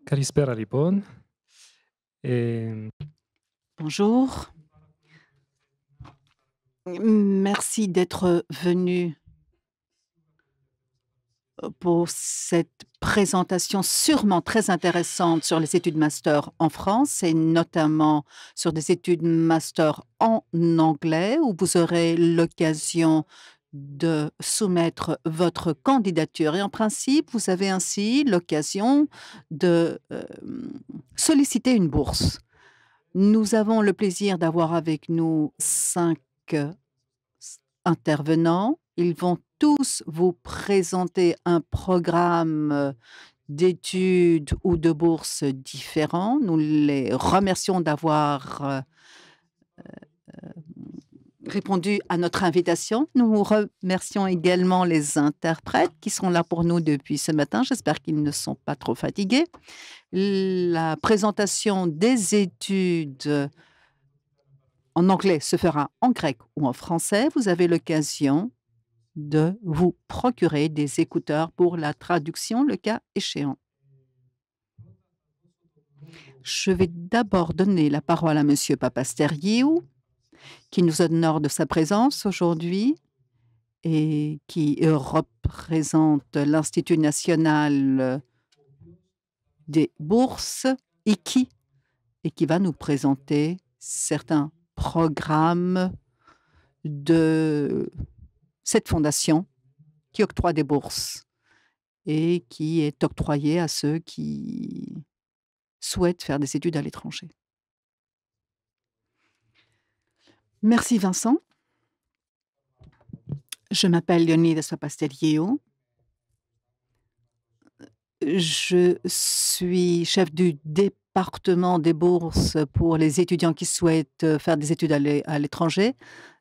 Kalispera λοιπόν. Ε, Bonjour, merci d'être venu pour cette présentation sûrement très intéressante sur les études master en France et notamment sur des études master en anglais où vous aurez l'occasion de soumettre votre candidature et en principe, vous avez ainsi l'occasion de solliciter une bourse. Nous avons le plaisir d'avoir avec nous 5 intervenants. Ils vont tous vous présenter un programme, d'études ou de bourses différents. Nous les remercions d'avoir, répondu à notre invitation. Nous remercions également les interprètes qui sont là pour nous depuis ce matin. J'espère qu'ils ne sont pas trop fatigués. La présentation des études en anglais se fera en grec ou en français. Vous avez l'occasion de vous procurer des écouteurs pour la traduction, le cas échéant. Je vais d'abord donner la parole à Monsieur Papasteriou, qui nous honore de sa présence aujourd'hui et qui représente l'Institut national des bourses, IKI, et qui va nous présenter certains programmes de cette fondation qui octroie des bourses et qui est octroyée à ceux qui souhaitent faire des études à l'étranger. Merci Vincent. Je m'appelle Leonidas Papasteriou. Je suis chef du département des bourses pour les étudiants qui souhaitent faire des études à l'étranger.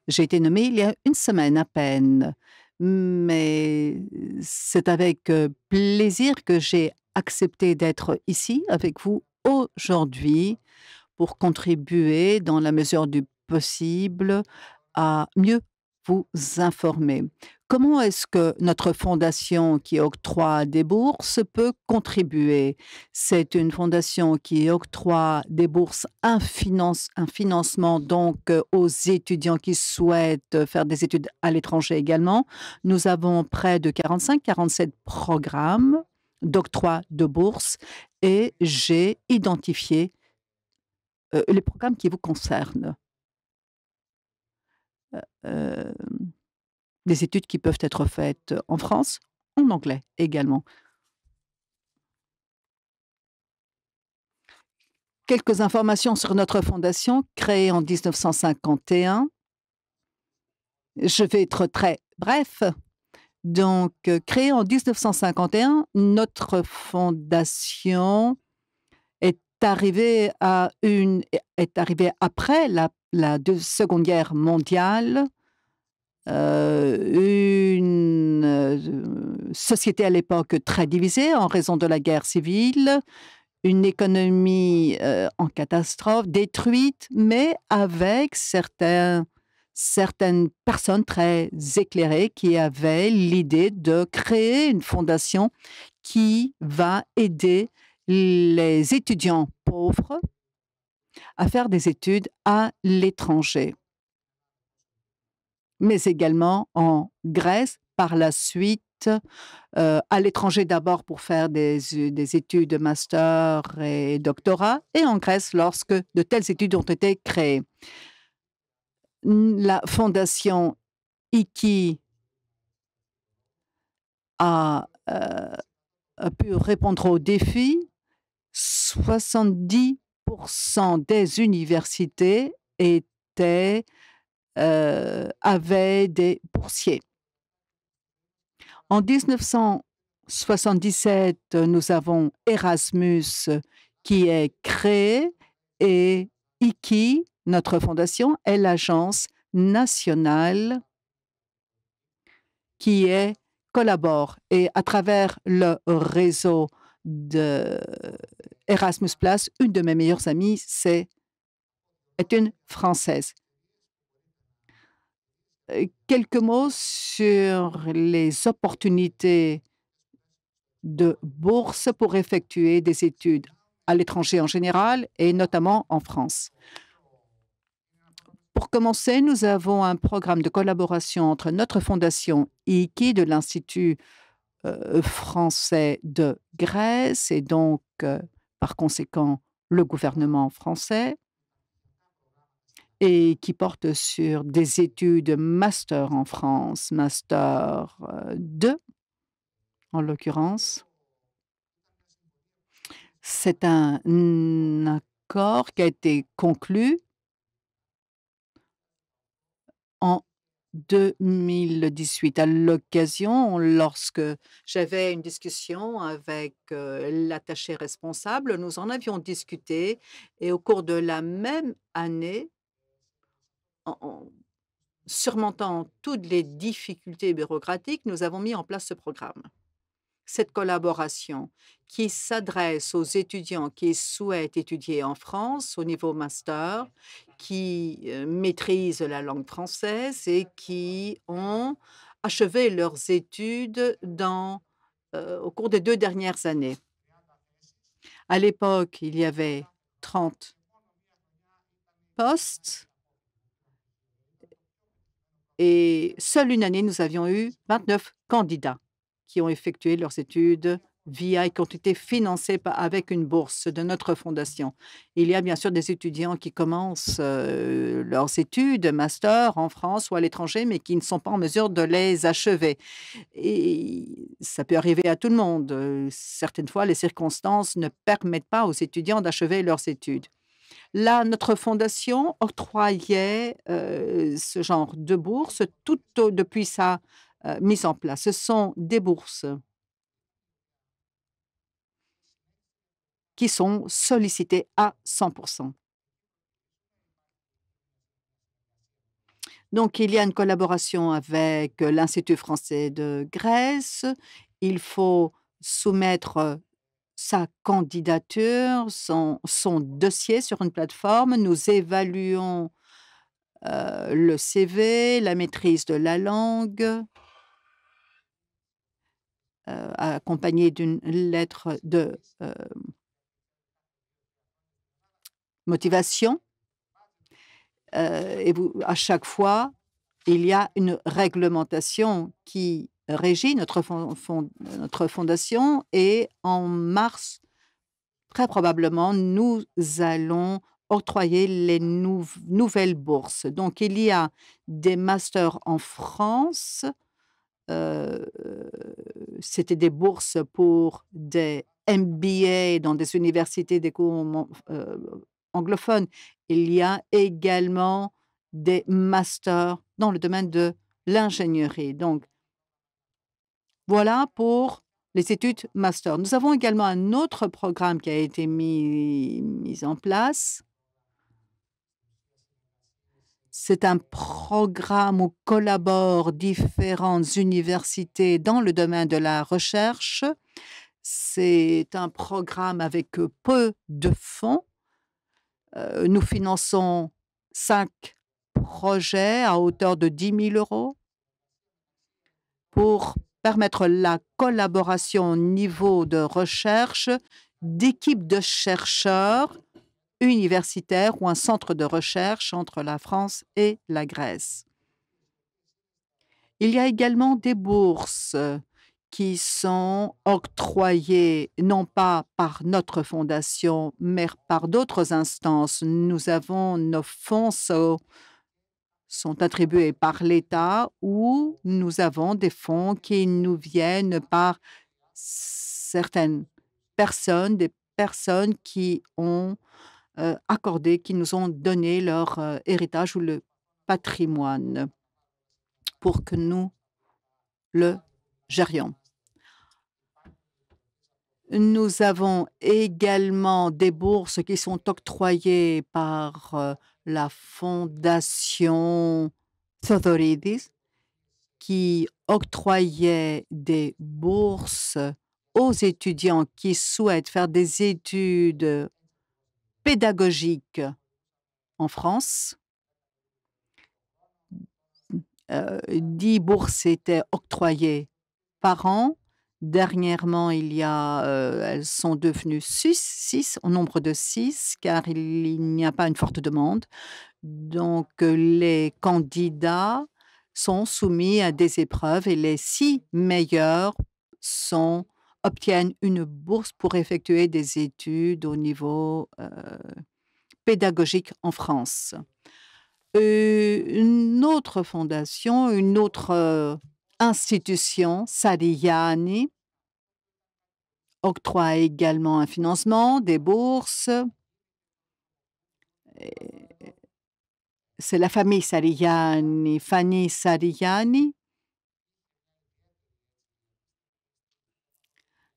J'ai été nommée il y a une semaine à peine, mais c'est avec plaisir que j'ai accepté d'être ici avec vous aujourd'hui pour contribuer dans la mesure du possible à mieux vous informer. Comment est-ce que notre fondation qui octroie des bourses peut contribuer? C'est une fondation qui octroie des bourses, un financement donc aux étudiants qui souhaitent faire des études à l'étranger également. Nous avons près de 45-47 programmes d'octroi de bourses et j'ai identifié les programmes qui vous concernent. Heu, des études qui peuvent être faites en France, en anglais également. Quelques informations sur notre fondation, créée en 1951. Je vais être très bref. Donc, créée en 1951, notre fondation est arrivée après la Seconde Guerre mondiale. Une société à l'époque très divisée en raison de la guerre civile, une économie en catastrophe, détruite, mais avec certaines personnes très éclairées qui avaient l'idée de créer une fondation qui va aider les étudiants pauvres à faire des études à l'étranger, mais également en Grèce par la suite, à l'étranger d'abord pour faire des études de master et doctorat et en Grèce lorsque de telles études ont été créées. La fondation IKI a pu répondre aux défis. 70 des universités avaient des boursiers. En 1977, nous avons Erasmus qui est créé et IKI, notre fondation, est l'agence nationale qui collabore et à travers le réseau de Erasmus+, une de mes meilleures amies est une Française. Quelques mots sur les opportunités de bourse pour effectuer des études à l'étranger en général et notamment en France. Pour commencer, nous avons un programme de collaboration entre notre fondation IKI de l'Institut français de Grèce et donc, par conséquent, le gouvernement français et qui porte sur des études master en France, master 2 en l'occurrence. C'est un accord qui a été conclu en 2018 à l'occasion, lorsque j'avais une discussion avec l'attaché responsable, nous en avions discuté et au cours de la même année, en surmontant toutes les difficultés bureaucratiques, nous avons mis en place ce programme. Cette collaboration qui s'adresse aux étudiants qui souhaitent étudier en France au niveau master, qui maîtrisent la langue française et qui ont achevé leurs études au cours des 2 dernières années. À l'époque, il y avait 30 postes et seule une année, nous avions eu 29 candidats qui ont effectué leurs études via et qui ont été financés avec une bourse de notre fondation. Il y a bien sûr des étudiants qui commencent leurs études master en France ou à l'étranger, mais qui ne sont pas en mesure de les achever. Et ça peut arriver à tout le monde. Certaines fois, les circonstances ne permettent pas aux étudiants d'achever leurs études. Là, notre fondation octroyait ce genre de bourse depuis sa mise en place. Ce sont des bourses qui sont sollicitées à 100. Donc, il y a une collaboration avec l'Institut français de Grèce. Il faut soumettre sa candidature, son dossier sur une plateforme. Nous évaluons le CV, la maîtrise de la langue, accompagnée d'une lettre de motivation. Et à chaque fois, il y a une réglementation qui régit notre fondation et en mars, très probablement, nous allons octroyer les nouvelles bourses. Donc il y a des masters en France, heu, c'était des bourses pour des MBA dans des universités, des cours anglophones. Il y a également des masters dans le domaine de l'ingénierie. Donc voilà pour les études master. Nous avons également un autre programme qui a été mis en place. C'est un programme où collaborent différentes universités dans le domaine de la recherche. C'est un programme avec peu de fonds. Nous finançons 5 projets à hauteur de 10 000 € pour permettre la collaboration au niveau de recherche d'équipes de chercheurs universitaires ou un centre de recherche entre la France et la Grèce. Il y a également des bourses qui sont octroyées non pas par notre fondation, mais par d'autres instances. Nous avons nos fonds sont attribués par l'État ou nous avons des fonds qui nous viennent par certaines personnes, des personnes qui ont accordé, qui nous ont donné leur héritage ou le patrimoine pour que nous le gérions. Nous avons également des bourses qui sont octroyées par la fondation Theodoridis, qui octroyait des bourses aux étudiants qui souhaitent faire des études pédagogiques en France. 10 bourses étaient octroyées par an Dernièrement, elles sont devenues 6 au nombre de 6 car il n'y a pas une forte demande. Donc, les candidats sont soumis à des épreuves et les 6 meilleurs sont obtiennent une bourse pour effectuer des études au niveau, pédagogique en France. Une autre fondation, une autre, institution, Sariani, octroie également un financement, des bourses. Et c'est la famille Sariani, Fanny Sariani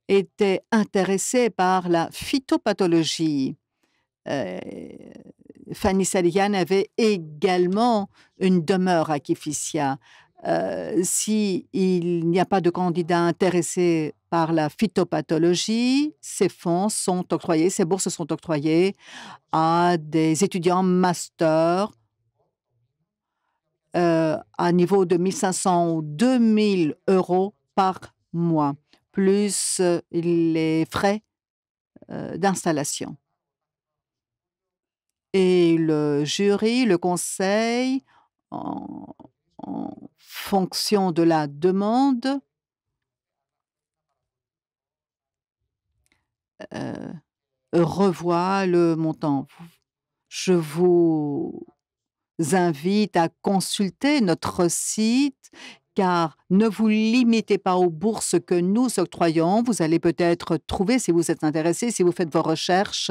était intéressée par la phytopathologie. Heu, Fanny Saligan avait également une demeure à Kifissia. S'il n'y a pas de candidat intéressé par la phytopathologie, ces bourses sont octroyées à des étudiants master, à niveau de 1 500 ou 2 000 € par mois, plus, les frais, d'installation. Et le jury, le conseil, en en fonction de la demande, heu, revoit le montant. Je vous invite à consulter notre site, car ne vous limitez pas aux bourses que nous octroyons. Vous allez peut-être trouver, si vous êtes intéressé, si vous faites vos recherches,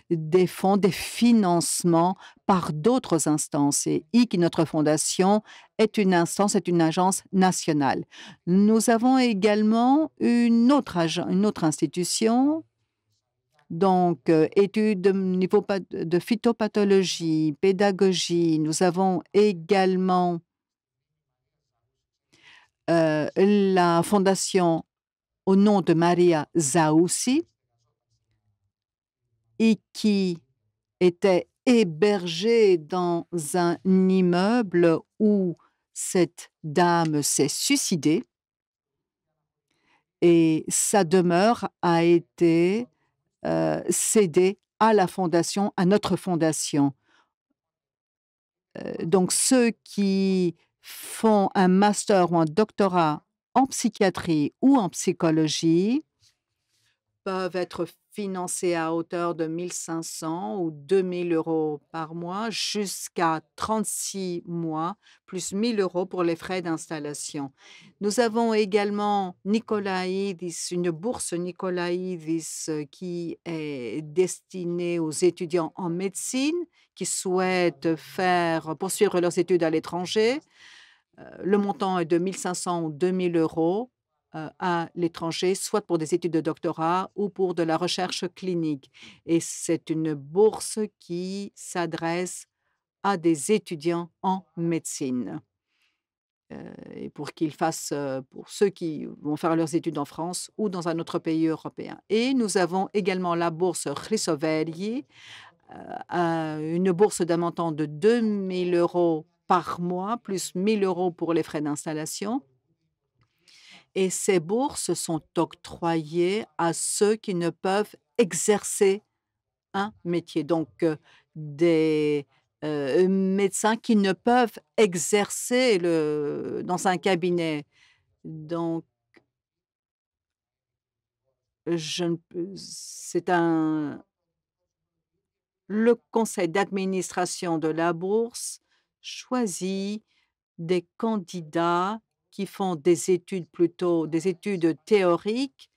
des fonds, des financements par d'autres instances. Et IC, notre fondation, est une agence nationale. Nous avons également une autre institution, donc, études de niveau de phytopathologie, pédagogie. Nous avons également, la fondation au nom de Maria Zaussi et qui était hébergée dans un immeuble où cette dame s'est suicidée et sa demeure a été, cédée à la fondation, à notre fondation. Donc ceux qui font un master ou un doctorat en psychiatrie ou en psychologie peuvent être financés à hauteur de 1 500 ou 2 000 € par mois jusqu'à 36 mois, plus 1 000 € pour les frais d'installation. Nous avons également Nicolaïdis, une bourse Nicolaïdis, qui est destinée aux étudiants en médecine qui souhaitent poursuivre leurs études à l'étranger. Le montant est de 1 500 ou 2 000 € à l'étranger, soit pour des études de doctorat ou pour de la recherche clinique. Et c'est une bourse qui s'adresse à des étudiants en médecine, et pour ceux qui vont faire leurs études en France ou dans un autre pays européen. Et nous avons également la bourse Chrysovelli, une bourse d'un montant de 2 000 € par mois, plus 1 000 € pour les frais d'installation. Et ces bourses sont octroyées à ceux qui ne peuvent exercer un métier. Donc, des, médecins qui ne peuvent exercer dans un cabinet. Donc, je ne peux c'est un le conseil d'administration de la bourse choisit des candidats qui font des études théoriques,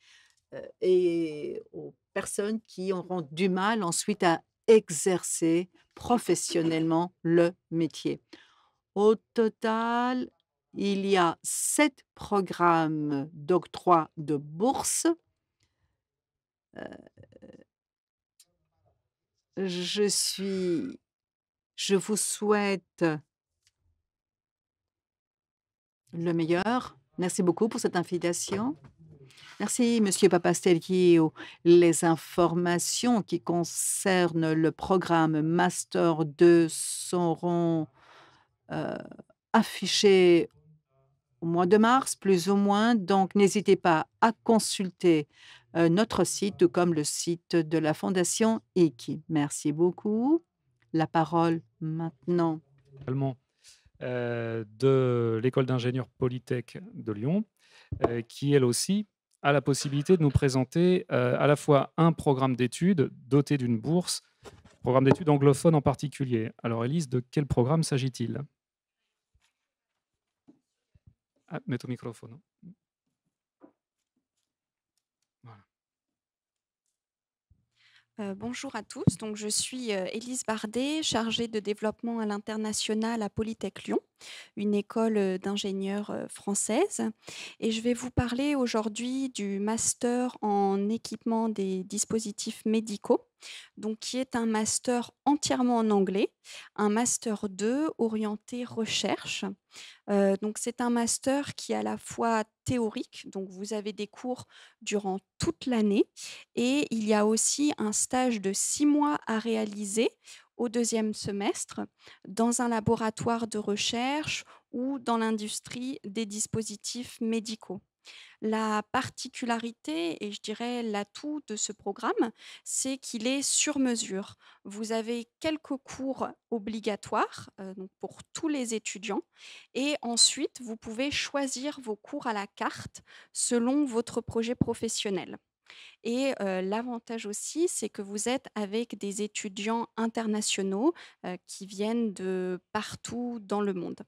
et aux personnes qui auront du mal ensuite à exercer professionnellement le métier. Au total, il y a 7 programmes d'octroi de bourses. Je suis je vous souhaite le meilleur. Merci beaucoup pour cette invitation. Merci, Monsieur Papastelli. Les informations qui concernent le programme Master 2 seront, heu, affichées au mois de mars, plus ou moins. Donc n'hésitez pas à consulter, notre site, tout comme le site de la fondation EKI. Merci beaucoup. La parole maintenant. Également, de l'école d'ingénieurs Polytech de Lyon, qui elle aussi a la possibilité de nous présenter, à la fois un programme d'études doté d'une bourse, programme d'études anglophone en particulier. Alors Élise, de quel programme s'agit-il? Ah, mets ton microphone. Voilà. Bonjour à tous. Donc, je suis Élise Bardet, chargée de développement à l'international à Polytech Lyon, une école d'ingénieurs française. Et je vais vous parler aujourd'hui du master en équipement des dispositifs médicaux, donc qui est un master entièrement en anglais, un master 2 orienté recherche. Donc c'est un master qui est à la fois théorique, donc vous avez des cours durant toute l'année et il y a aussi un stage de 6 mois à réaliser au deuxième semestre dans un laboratoire de recherche ou dans l'industrie des dispositifs médicaux. La particularité et je dirais l'atout de ce programme, c'est qu'il est sur mesure. Vous avez quelques cours obligatoires, donc pour tous les étudiants et ensuite vous pouvez choisir vos cours à la carte selon votre projet professionnel. Et l'avantage aussi, c'est que vous êtes avec des étudiants internationaux, qui viennent de partout dans le monde.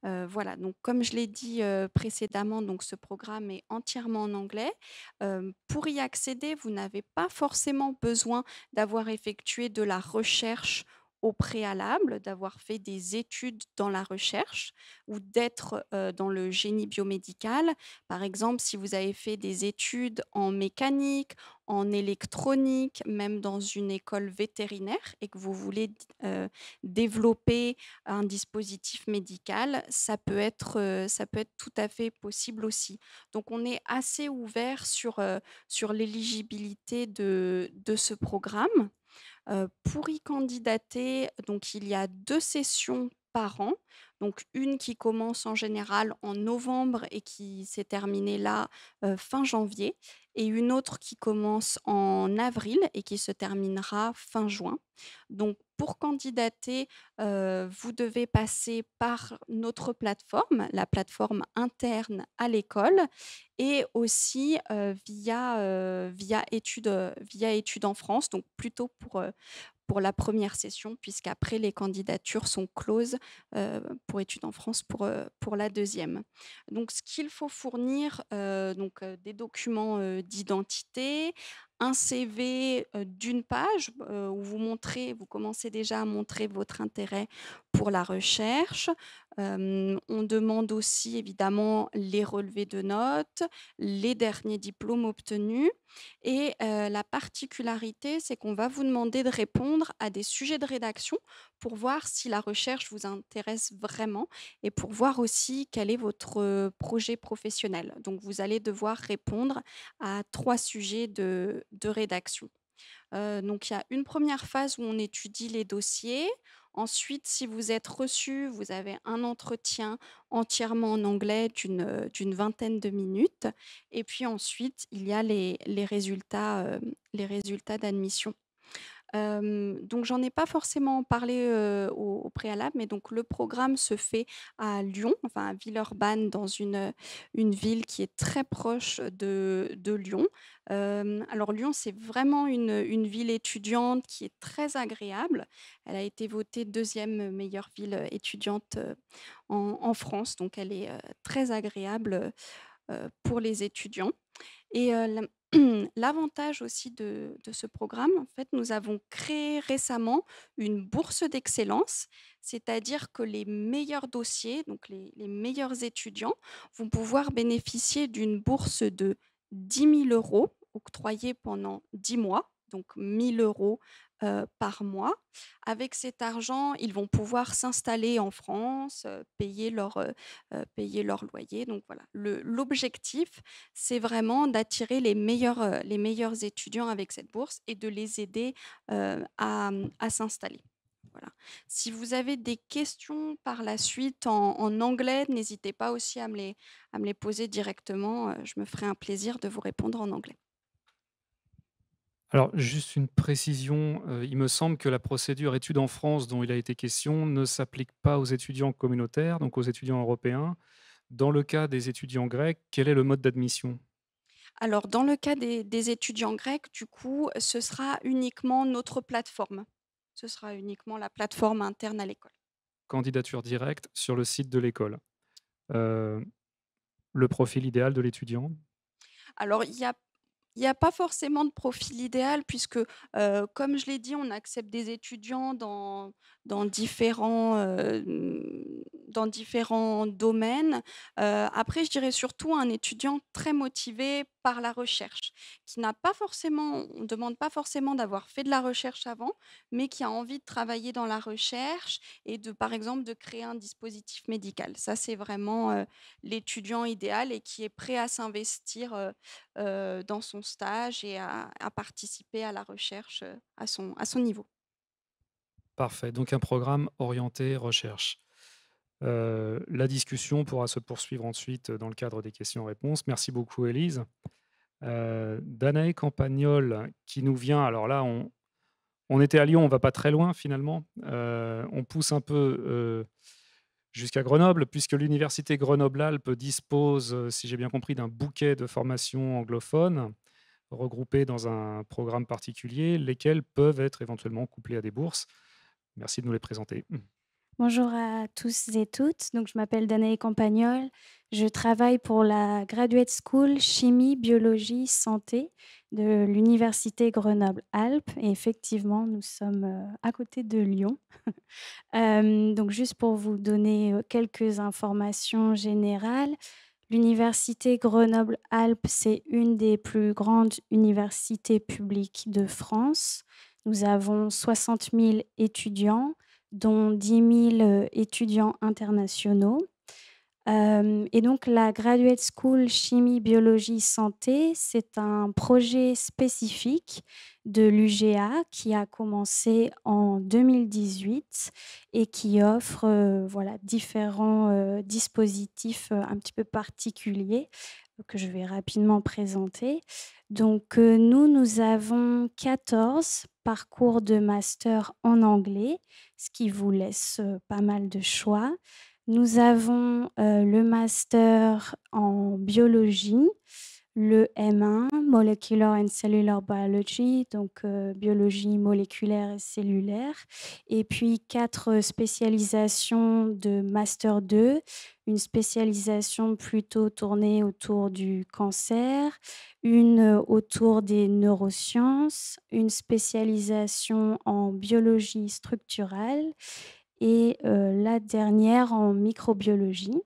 Voilà, donc comme je l'ai dit, précédemment, donc ce programme est entièrement en anglais. Pour y accéder, vous n'avez pas forcément besoin d'avoir effectué de la recherche au préalable, d'avoir fait des études dans la recherche ou d'être, dans le génie biomédical. Par exemple, si vous avez fait des études en mécanique, en électronique, même dans une école vétérinaire et que vous voulez développer un dispositif médical, ça peut être tout à fait possible aussi. Donc on est assez ouvert sur l'éligibilité de ce programme. Pour y candidater, donc il y a 2 sessions par an, donc une qui commence en général en novembre et qui s'est terminée là, fin janvier et une autre qui commence en avril et qui se terminera fin juin. Donc pour candidater, vous devez passer par notre plateforme, la plateforme interne à l'école et aussi, via Études en France, donc plutôt pour la première session puisqu'après les candidatures sont closes, pour Études en France pour la deuxième. Donc ce qu'il faut fournir, des documents, d'identité, un CV, d'1 page, où vous commencez déjà à montrer votre intérêt pour la recherche. On demande aussi évidemment les relevés de notes, les derniers diplômes obtenus et la particularité, c'est qu'on va vous demander de répondre à des sujets de rédaction pour voir si la recherche vous intéresse vraiment et pour voir aussi quel est votre projet professionnel. Donc vous allez devoir répondre à 3 sujets de rédaction. Donc il y a une première phase où on étudie les dossiers. Ensuite, si vous êtes reçu, vous avez un entretien entièrement en anglais d'une vingtaine de minutes et puis ensuite, il y a les résultats d'admission. Donc j'en ai pas forcément parlé, au préalable, mais donc le programme se fait à Lyon, enfin à Villeurbanne dans une ville qui est très proche de Lyon. Alors Lyon, c'est vraiment une ville étudiante qui est très agréable. Elle a été votée deuxième meilleure ville, étudiante, en France, donc elle est, très agréable, pour les étudiants. Et l'avantage aussi de ce programme, en fait, nous avons créé récemment une bourse d'excellence, c'est-à-dire que les meilleurs dossiers, donc les meilleurs étudiants vont pouvoir bénéficier d'une bourse de 10 000 € octroyée pendant 10 mois, donc 1 000 € par mois. Avec cet argent, ils vont pouvoir s'installer en France, payer leur loyer. Donc voilà, l'objectif, c'est vraiment d'attirer les meilleurs étudiants avec cette bourse et de les aider, à s'installer. Voilà. Si vous avez des questions par la suite en anglais, n'hésitez pas aussi à me les poser directement. Je me ferai un plaisir de vous répondre en anglais. Alors, juste une précision, il me semble que la procédure études en France dont il a été question ne s'applique pas aux étudiants communautaires, donc aux étudiants européens. Dans le cas des étudiants grecs, quel est le mode d'admission? Alors, dans le cas des étudiants grecs, du coup, ce sera uniquement notre plateforme. Ce sera uniquement la plateforme interne à l'école. Candidature directe sur le site de l'école. Heu, le profil idéal de l'étudiant? Alors, il y a pas forcément de profil idéal puisque, comme je l'ai dit, on accepte des étudiants dans différents, dans différents domaines. Après, je dirais surtout un étudiant très motivé par la recherche, qui n'a pas forcément on ne demande pas forcément d'avoir fait de la recherche avant, mais qui a envie de travailler dans la recherche et de, par exemple, de créer un dispositif médical. Ça, c'est vraiment, l'étudiant idéal et qui est prêt à s'investir, dans son stage et à participer à la recherche, à son niveau. Parfait, donc un programme orienté recherche. La discussion pourra se poursuivre ensuite dans le cadre des questions-réponses. Merci beaucoup Élise. Danae Campagnol qui nous vient alors là on était à Lyon, on va pas très loin finalement. On pousse un peu, jusqu'à Grenoble puisque l'université Grenoble-Alpes dispose, si j'ai bien compris, d'un bouquet de formations anglophones regroupées dans un programme particulier, lesquels peuvent être éventuellement couplés à des bourses. Merci de nous les présenter. Bonjour à tous et toutes. Donc, je m'appelle Danae Campagnol. Je travaille pour la Graduate School Chimie, Biologie, Santé de l'Université Grenoble-Alpes. Et effectivement, nous sommes à côté de Lyon. Donc, juste pour vous donner quelques informations générales, l'Université Grenoble-Alpes, c'est une des plus grandes universités publiques de France. Nous avons 60 000 étudiants, dont 10 000 étudiants internationaux. Et donc la Graduate School Chimie, Biologie, Santé, c'est un projet spécifique de l'UGA qui a commencé en 2018 et qui offre voilà, différents dispositifs un petit peu particuliers que je vais rapidement présenter. Donc nous avons 14 parcours de master en anglais, ce qui vous laisse pas mal de choix. Nous avons le master en biologie, le M1, Molecular and Cellular Biology, donc biologie moléculaire et cellulaire, et puis 4 spécialisations de master 2, une spécialisation plutôt tournée autour du cancer, une autour des neurosciences, une spécialisation en biologie structurale et la dernière en microbiologie.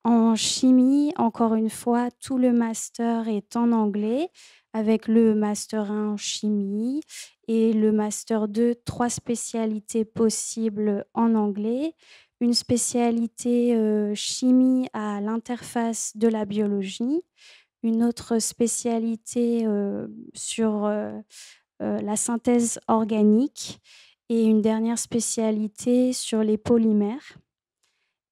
En chimie, encore une fois, tout le master est en anglais avec le master 1 en chimie et le master 2, 3 spécialités possibles en anglais. Une spécialité chimie à l'interface de la biologie, une autre spécialité sur la synthèse organique et une dernière spécialité sur les polymères.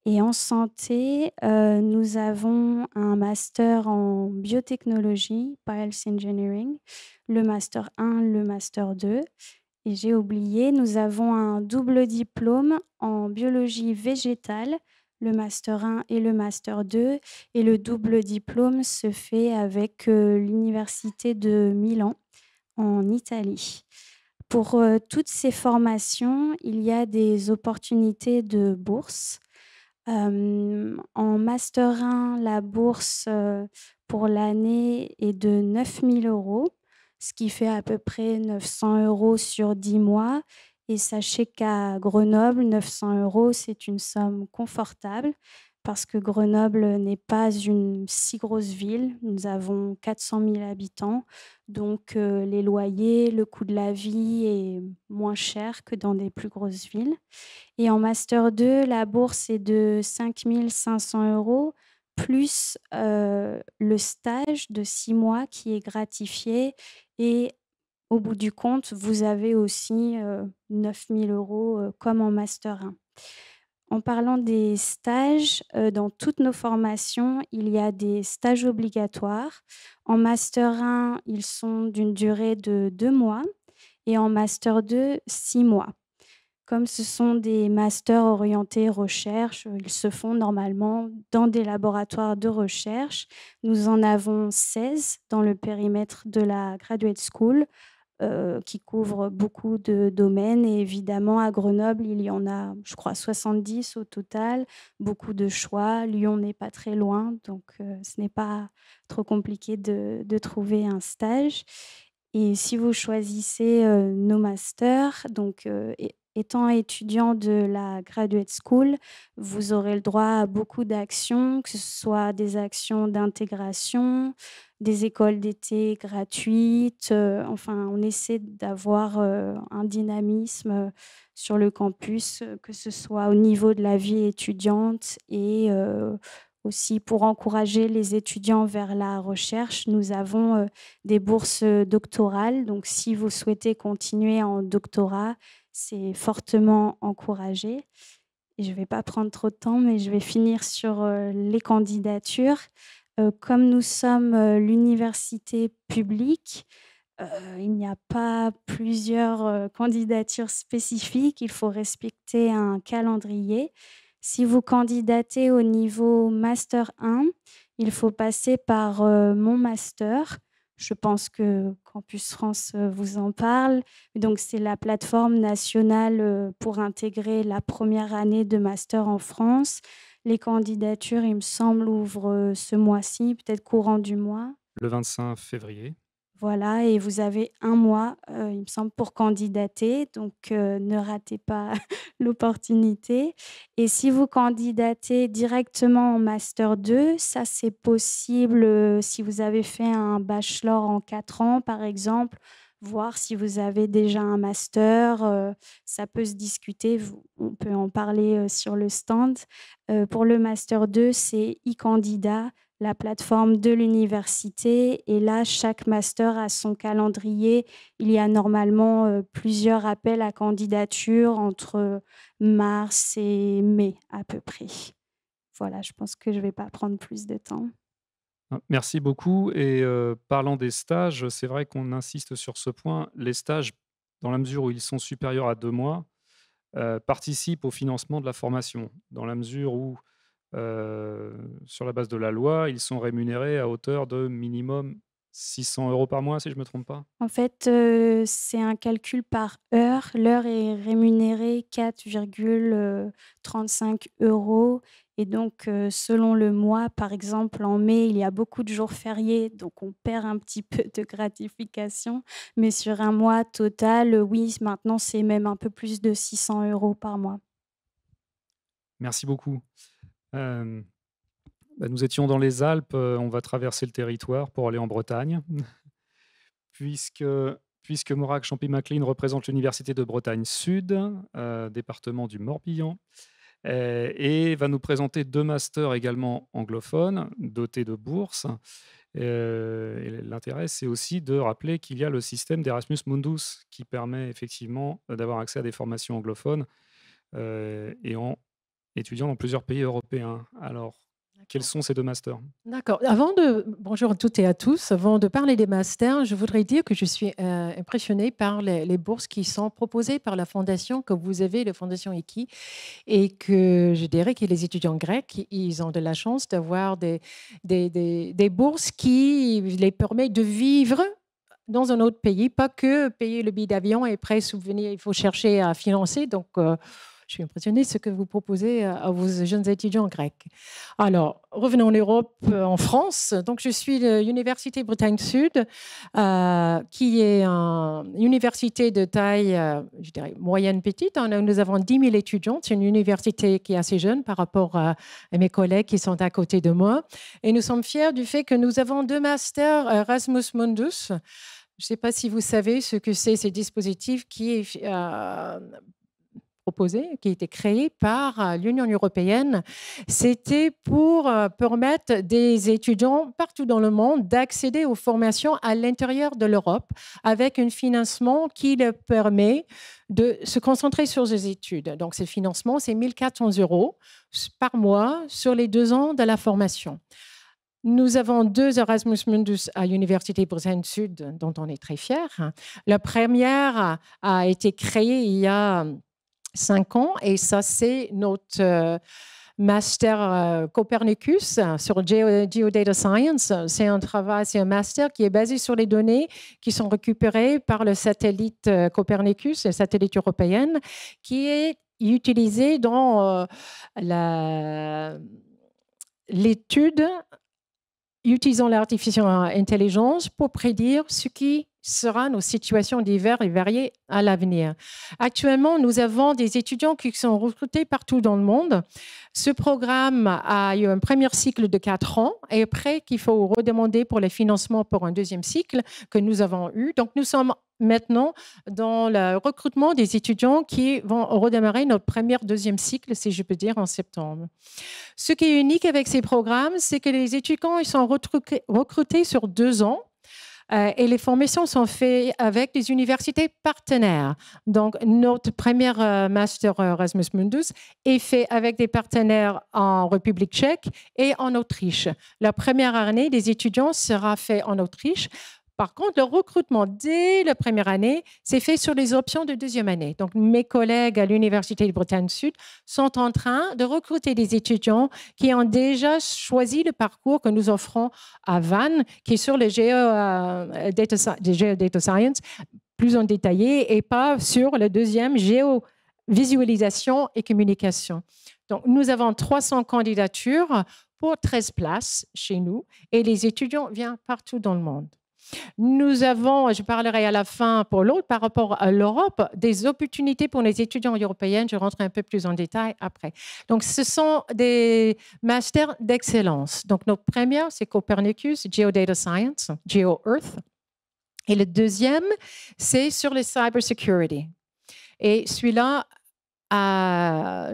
Et en santé, nous avons un master en biotechnologie, Biohealth Engineering, le master 1, le master 2. Et j'ai oublié, nous avons un double diplôme en biologie végétale, le master 1 et le master 2. Et le double diplôme se fait avec l'université de Milan, en Italie. Pour toutes ces formations, il y a des opportunités de bourse. En master 1, la bourse pour l'année est de 9 000 €, ce qui fait à peu près 900 € sur 10 mois. Et sachez qu'à Grenoble, 900 €, c'est une somme confortable parce que Grenoble n'est pas une si grosse ville. Nous avons 400 000 habitants, donc les loyers, le coût de la vie est moins cher que dans des plus grosses villes. Et en master 2, la bourse est de 5 500 € plus le stage de 6 mois qui est gratifié et au bout du compte, vous avez aussi 9 000 € comme en Master 1. En parlant des stages, dans toutes nos formations, il y a des stages obligatoires. En Master 1, ils sont d'une durée de 2 mois et en Master 2, 6 mois. Comme ce sont des masters orientés recherche, ils se font normalement dans des laboratoires de recherche. Nous en avons 16 dans le périmètre de la Graduate School, qui couvrent beaucoup de domaines et évidemment à Grenoble, il y en a, je crois 70 au total, beaucoup de choix. Lyon n'est pas très loin, donc ce n'est pas trop compliqué de trouver un stage. Et si vous choisissez, nos masters, donc étant étudiant de la Graduate School, vous aurez le droit à beaucoup d'actions, que ce soit des actions d'intégration, des écoles d'été gratuites, enfin on essaie d'avoir, un dynamisme, sur le campus, que ce soit au niveau de la vie étudiante et aussi pour encourager les étudiants vers la recherche. Nous avons, des bourses, doctorales, donc si vous souhaitez continuer en doctorat, c'est fortement encouragé. Et je ne vais pas prendre trop de temps, mais je vais finir sur, les candidatures. Comme nous sommes, l'université publique, il n'y a pas plusieurs, candidatures spécifiques. Il faut respecter un calendrier. Si vous candidatez au niveau master 1, il faut passer par, Mon Master. Je pense que Campus France, vous en parle. Donc c'est la plateforme nationale, pour intégrer la première année de master en France. Les candidatures, il me semble, ouvrent, ce mois-ci, peut-être courant du mois. Le 25 février. Voilà, et vous avez 1 mois, il me semble, pour candidater, donc ne ratez pas l'opportunité. Et si vous candidatez directement en master 2, ça c'est possible, si vous avez fait un bachelor en 4 ans, par exemple, voir si vous avez déjà un master, ça peut se discuter, on peut en parler, sur le stand. Pour le master 2, c'est e-candidat, la plateforme de l'université. Et là, chaque master a son calendrier. Il y a normalement plusieurs appels à candidature entre mars et mai à peu près. Voilà, je pense que je ne vais pas prendre plus de temps. Merci beaucoup et parlant des stages, c'est vrai qu'on insiste sur ce point. Les stages, dans la mesure où ils sont supérieurs à 2 mois, participent au financement de la formation. Dans la mesure où, sur la base de la loi, ils sont rémunérés à hauteur de minimum 600 € par mois, si je ne me trompe pas? En fait, c'est un calcul par heure. L'heure est rémunérée 4,35 € et donc selon le mois, par exemple, en mai, il y a beaucoup de jours fériés, donc on perd un petit peu de gratification. Mais sur un mois total, oui, maintenant, c'est même un peu plus de 600 € par mois. Merci beaucoup. Hem, Nous étions dans les Alpes, on va traverser le territoire pour aller en Bretagne. Puisque puisque Morag Champy-Maclean représente l'université de Bretagne Sud, département du Morbihan, et va nous présenter 2 masters également anglophones, dotés de bourses. Et l'intérêt, c'est aussi de rappeler qu'il y a le système d'Erasmus Mundus qui permet effectivement, d'avoir accès à des formations anglophones, et en étudiant dans plusieurs pays européens. Alors, quels D'accord. sont ces 2 masters? D'accord. Bonjour à toutes et à tous. Avant de parler des masters, je voudrais dire que je suis impressionnée par les bourses qui sont proposées par la fondation que vous avez, la fondation EKI, et que je dirais que les étudiants grecs, ils ont de la chance d'avoir des bourses qui les permettent de vivre dans un autre pays, pas que payer le billet d'avion et après souvenir, il faut chercher à financer. Donc, je suis impressionnée de ce que vous proposez à vos jeunes étudiants grecs. Alors, revenons en Europe, en France. Donc, je suis de l'Université Bretagne Sud, qui est une université de taille, je dirais, moyenne petite. Nous avons 10 000 étudiants. C'est une université qui est assez jeune par rapport à mes collègues qui sont à côté de moi. Et nous sommes fiers du fait que nous avons 2 masters Erasmus Mundus. Je ne sais pas si vous savez ce que c'est, ces dispositifs qui proposé, qui a été créé par l'Union européenne. C'était pour permettre des étudiants partout dans le monde d'accéder aux formations à l'intérieur de l'Europe avec un financement qui leur permet de se concentrer sur les études. Donc, ce financement, c'est 1 400 € par mois sur les 2 ans de la formation. Nous avons 2 Erasmus Mundus à l'Université Bretagne Sud, dont on est très fiers. La première a été créée il y a 5 ans, et ça, c'est notre master Copernicus sur Geodata Science. C'est un travail, c'est un master qui est basé sur les données qui sont récupérées par le satellite Copernicus, le satellite européen, qui est utilisé dans l'étude utilisant l'artificielle intelligence pour prédire ce qui sera nos situations diverses et variées à l'avenir. Actuellement, nous avons des étudiants qui sont recrutés partout dans le monde. Ce programme a eu un premier cycle de 4 ans et après qu'il faut redemander pour les financements pour un deuxième cycle que nous avons eu. Donc, nous sommes maintenant dans le recrutement des étudiants qui vont redémarrer notre deuxième cycle, si je peux dire, en septembre. Ce qui est unique avec ces programmes, c'est que les étudiants ils sont recrutés sur 2 ans. Et les formations sont faites avec des universités partenaires. Donc, notre premier master Erasmus Mundus est fait avec des partenaires en République tchèque et en Autriche. La première année des étudiants sera faite en Autriche. Par contre, le recrutement dès la première année, c'est fait sur les options de deuxième année. Donc, mes collègues à l'Université de Bretagne Sud sont en train de recruter des étudiants qui ont déjà choisi le parcours que nous offrons à Vannes, qui est sur le Geodata Science, plus en détaillé, et pas sur le deuxième, Géovisualisation et communication. Donc, nous avons 300 candidatures pour 13 places chez nous, et les étudiants viennent partout dans le monde. Nous avons, je parlerai à la fin pour l'autre, par rapport à l'Europe, des opportunités pour les étudiants européens. Je rentre un peu plus en détail après. Donc, ce sont des masters d'excellence. Donc, notre première, c'est Copernicus, Geodata Science, GeoEarth. Et le deuxième, c'est sur les cybersecurity. Et celui-là,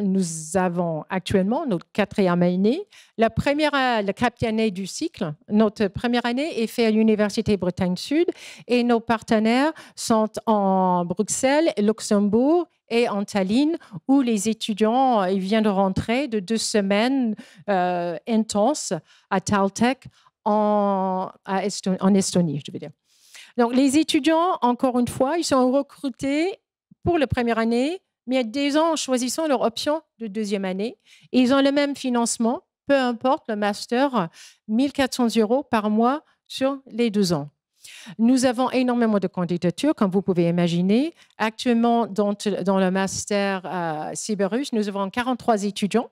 nous avons actuellement notre 4e année. La 4e année du cycle, notre première année est faite à l'Université Bretagne Sud et nos partenaires sont en Bruxelles, Luxembourg et en Tallinn, où les étudiants ils viennent de rentrer de 2 semaines intenses à Taltech en Estonie, je veux dire. Donc, les étudiants, encore une fois, ils sont recrutés pour la première année, mais il y a des ans en choisissant leur option de deuxième année. Et ils ont le même financement, peu importe le master, 1 400 € par mois sur les 2 ans. Nous avons énormément de candidatures, comme vous pouvez imaginer. Actuellement, dans le master Cyberus, nous avons 43 étudiants.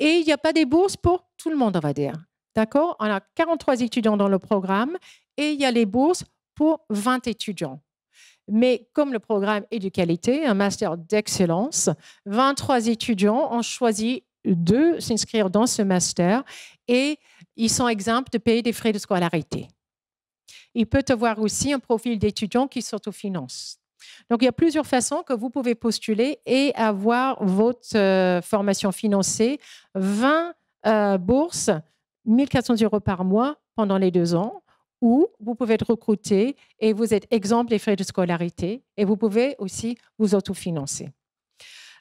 Et il n'y a pas des bourses pour tout le monde, on va dire. D'accord? On a 43 étudiants dans le programme et il y a les bourses pour 20 étudiants. Mais comme le programme est de qualité, un master d'excellence, 23 étudiants ont choisi de s'inscrire dans ce master et ils sont exempts de payer des frais de scolarité. Il peut y avoir aussi un profil d'étudiant qui s'autofinance. Donc, il y a plusieurs façons que vous pouvez postuler et avoir votre formation financée. 20 bourses, 1 400 € par mois pendant les 2 ans. Ou vous pouvez être recruté et vous êtes exempt des frais de scolarité et vous pouvez aussi vous autofinancer.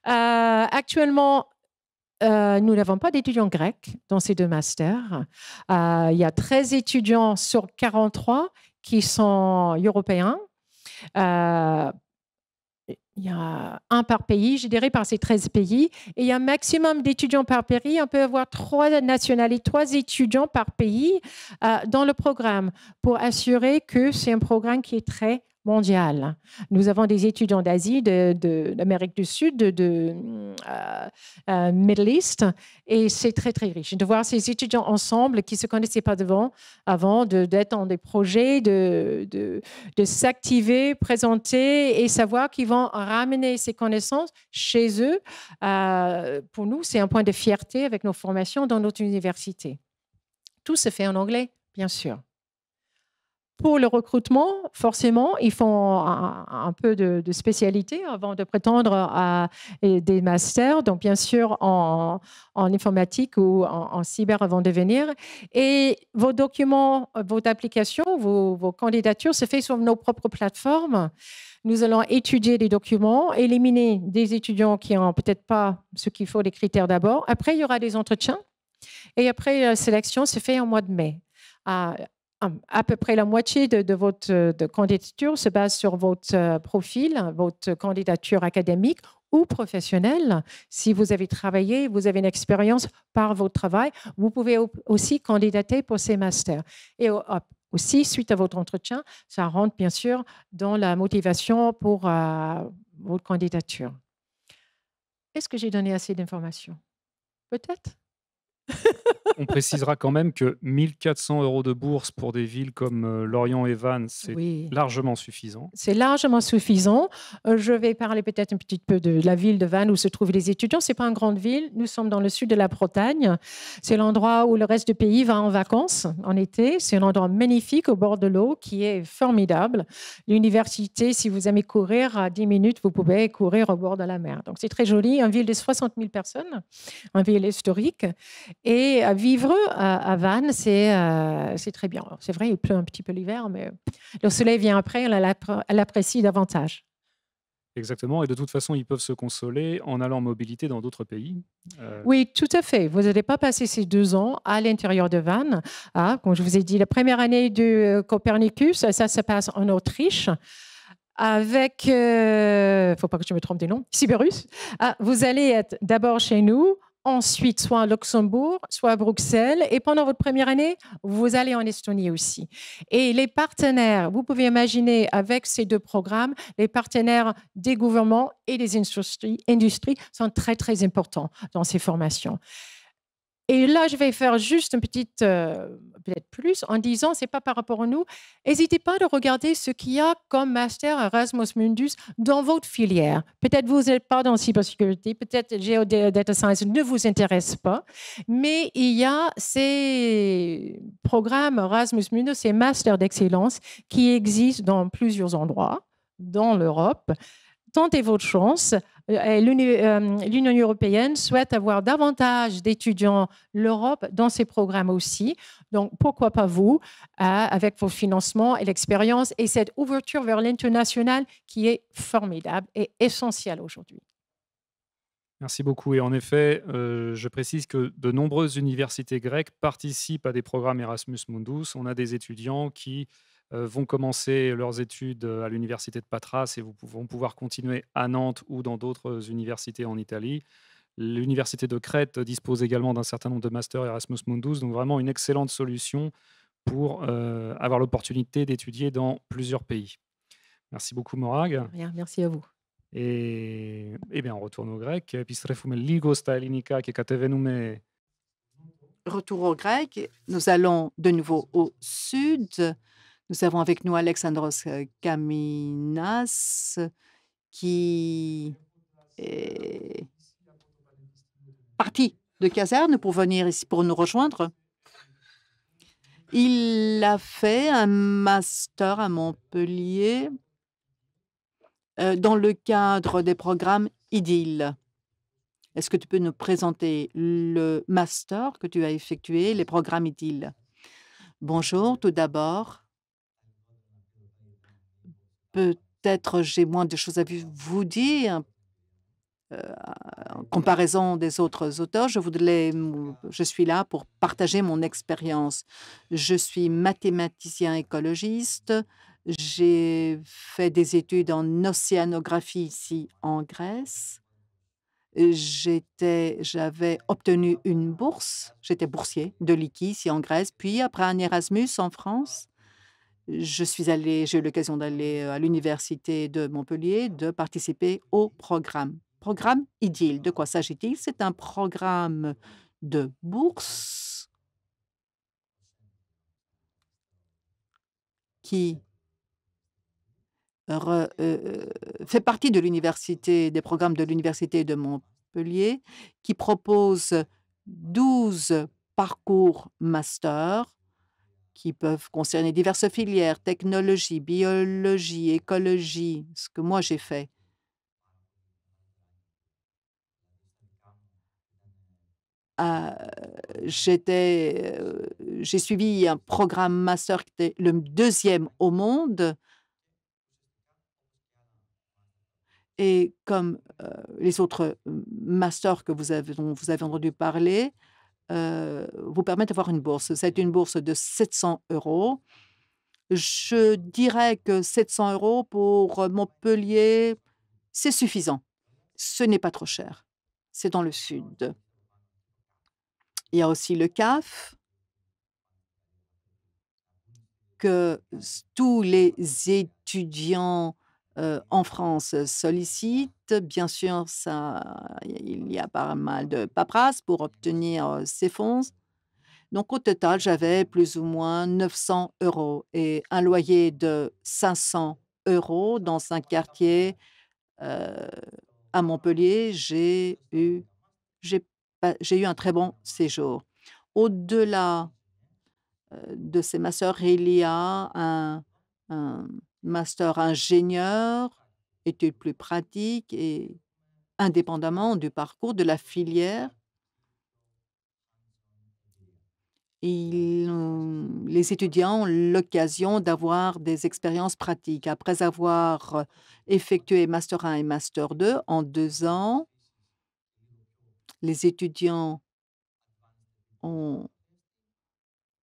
Actuellement, nous n'avons pas d'étudiants grecs dans ces 2 masters. Il y a 13 étudiants sur 43 qui sont européens. Il y a un par pays, je dirais, par ces 13 pays. Et il y a un maximum d'étudiants par pays. On peut avoir 3 nationalités, 3 étudiants par pays dans le programme pour assurer que c'est un programme qui est très mondial. Nous avons des étudiants d'Asie, d'Amérique du Sud, de Middle East, et c'est très, très riche. De voir ces étudiants ensemble qui ne se connaissaient pas avant, d'être dans des projets, de s'activer, présenter et savoir qu'ils vont ramener ces connaissances chez eux. Pour nous, c'est un point de fierté avec nos formations dans notre université. Tout se fait en anglais, bien sûr. Pour le recrutement, forcément, ils font un peu de spécialité avant de prétendre à des masters, donc bien sûr en informatique ou en cyber avant de venir. Et vos documents, votre application, vos candidatures se fait sur nos propres plateformes. Nous allons étudier les documents, éliminer des étudiants qui n'ont peut-être pas ce qu'il faut, les critères d'abord. Après, il y aura des entretiens. Et après, la sélection se fait en mois de mai. À peu près la moitié de votre candidature se base sur votre profil, votre candidature académique ou professionnelle. Si vous avez travaillé, vous avez une expérience par votre travail, vous pouvez aussi candidater pour ces masters. Et aussi, suite à votre entretien, ça rentre bien sûr dans la motivation pour votre candidature. Est-ce que j'ai donné assez d'informations? Peut-être. On précisera quand même que 1 400 € de bourse pour des villes comme Lorient et Vannes, c'est Oui. largement suffisant. C'est largement suffisant. Je vais parler peut-être un petit peu de la ville de Vannes où se trouvent les étudiants. Ce n'est pas une grande ville. Nous sommes dans le sud de la Bretagne. C'est l'endroit où le reste du pays va en vacances en été. C'est un endroit magnifique au bord de l'eau qui est formidable. L'université, si vous aimez courir à 10 minutes, vous pouvez courir au bord de la mer. Donc c'est très joli. Une ville de 60 000 personnes, une ville historique. Et vivre à Vannes, c'est très bien. C'est vrai, il pleut un petit peu l'hiver, mais le soleil vient après, elle l'apprécie davantage. Exactement. Et de toute façon, ils peuvent se consoler en allant en mobilité dans d'autres pays. Oui, tout à fait. Vous n'allez pas passer ces 2 ans à l'intérieur de Vannes. Comme je vous ai dit, la première année de Copernicus, ça se passe en Autriche. Avec, il ne faut pas que je me trompe des noms, Sibérus. Vous allez être d'abord chez nous, ensuite soit à Luxembourg, soit à Bruxelles. Et pendant votre première année, vous allez en Estonie aussi. Et les partenaires, vous pouvez imaginer avec ces 2 programmes, les partenaires des gouvernements et des industries sont très, très importants dans ces formations. Et là, je vais faire juste une petite, peut-être plus, en disant, ce n'est pas par rapport à nous. N'hésitez pas à regarder ce qu'il y a comme master Erasmus Mundus dans votre filière. Peut-être vous n'êtes pas dans cybersécurité, peut-être Data Science ne vous intéresse pas, mais il y a ces programmes Erasmus Mundus, ces masters d'excellence qui existent dans plusieurs endroits dans l'Europe. Tentez votre chance. L'Union européenne souhaite avoir davantage d'étudiants, l'Europe, dans ces programmes aussi. Donc, pourquoi pas vous, avec vos financements et l'expérience et cette ouverture vers l'international qui est formidable et essentielle aujourd'hui. Merci beaucoup. Et en effet, je précise que de nombreuses universités grecques participent à des programmes Erasmus Mundus. On a des étudiants qui vont commencer leurs études à l'université de Patras et vont pouvoir continuer à Nantes ou dans d'autres universités en Italie. L'université de Crète dispose également d'un certain nombre de masters Erasmus Mundus, donc vraiment une excellente solution pour avoir l'opportunité d'étudier dans plusieurs pays. Merci beaucoup, Morag. Bien, merci à vous. Et bien, on retourne au grec. Επιστρέφουμε λίγο στα ελληνικά και κατεβαίνουμε. Retour au grec, nous allons de nouveau au sud. Nous avons avec nous Alexandros Kaminas qui est parti de caserne pour venir ici pour nous rejoindre. Il a fait un master à Montpellier dans le cadre des programmes IDIL. Est-ce que tu peux nous présenter le master que tu as effectué, les programmes IDIL? Bonjour, tout d'abord. Peut-être j'ai moins de choses à vous dire en comparaison des autres auteurs. Je suis là pour partager mon expérience. Je suis mathématicien écologiste. J'ai fait des études en océanographie ici en Grèce. J'avais obtenu une bourse. J'étais boursier de l'IKI ici en Grèce. Puis après un Erasmus en France, j'ai eu l'occasion d'aller à l'université de Montpellier, de participer au programme. Programme IDIL. De quoi s'agit-il? C'est un programme de bourse qui fait partie de des programmes de l'université de Montpellier, qui propose 12 parcours master qui peuvent concerner diverses filières, technologie, biologie, écologie, ce que moi j'ai fait. Euh, j'ai suivi un programme master qui était le deuxième au monde. Et comme les autres masters dont vous avez entendu parler, vous permettent d'avoir une bourse. C'est une bourse de 700 euros. Je dirais que 700 euros pour Montpellier, c'est suffisant. Ce n'est pas trop cher. C'est dans le sud. Il y a aussi le CAF que tous les étudiants en France sollicitent. Bien sûr, il y a pas mal de paperasse pour obtenir ces fonds. Donc, au total, j'avais plus ou moins 900 euros et un loyer de 500 euros dans un quartier euh, à Montpellier. J'ai j'ai eu un très bon séjour. Au-delà de ces masters, il y a un master ingénieur, études plus pratiques et indépendamment du parcours de la filière, les étudiants ont l'occasion d'avoir des expériences pratiques. Après avoir effectué Master 1 et Master 2 en 2 ans, les étudiants ont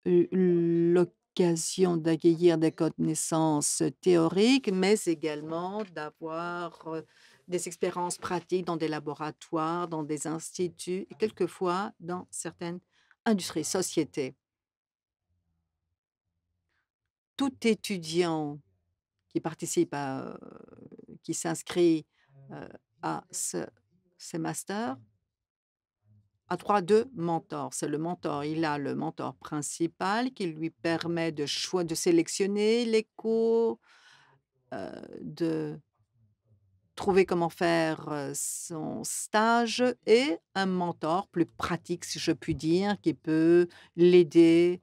eu l'occasion d'acquérir des connaissances théoriques, mais également d'avoir des expériences pratiques dans des laboratoires, dans des instituts et quelquefois dans certaines industries, sociétés. Tout étudiant qui participe qui s'inscrit à ces masters a droit de mentor. C'est le mentor. Il a le mentor principal qui lui permet de sélectionner les cours, de trouver comment faire son stage et un mentor plus pratique, si je puis dire, qui peut l'aider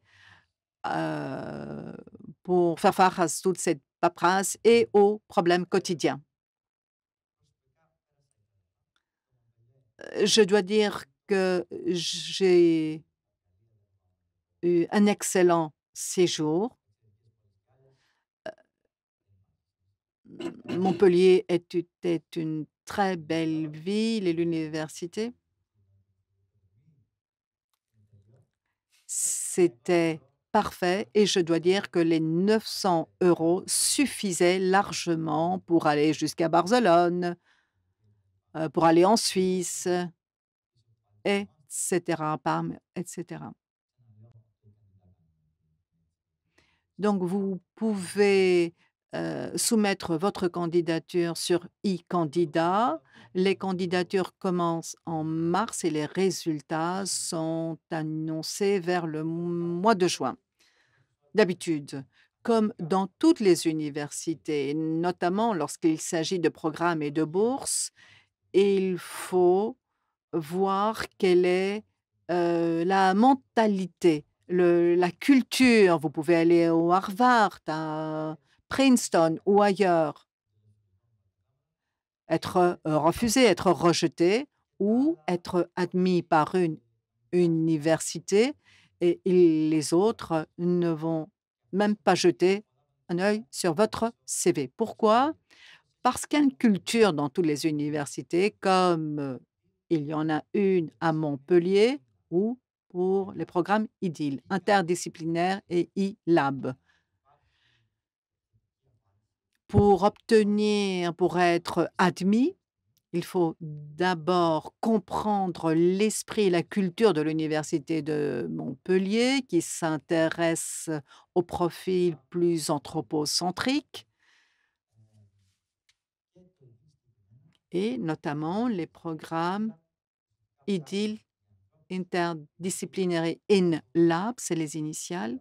pour faire face à toute cette paperasse et aux problèmes quotidiens. Je dois dire que j'ai eu un excellent séjour. Montpellier était une très belle ville et l'université, c'était parfait et je dois dire que les 900 euros suffisaient largement pour aller jusqu'à Barcelone, pour aller en Suisse, etc., Parme, etc. Donc, vous pouvez soumettre votre candidature sur e-candidat. Les candidatures commencent en mars et les résultats sont annoncés vers le mois de juin. D'habitude, comme dans toutes les universités, notamment lorsqu'il s'agit de programmes et de bourses, il faut voir quelle est la mentalité, la culture. Vous pouvez aller au Harvard, à Princeton ou ailleurs, être refusé, être rejeté ou être admis par une université et les autres ne vont même pas jeter un œil sur votre CV. Pourquoi? Parce qu'il y a une culture dans toutes les universités, comme il y en a une à Montpellier ou pour les programmes IDIL, interdisciplinaires et e-lab. Pour être admis, il faut d'abord comprendre l'esprit et la culture de l'université de Montpellier qui s'intéresse au profil plus anthropocentrique et notamment les programmes IDIL, Interdisciplinary in Lab, c'est les initiales.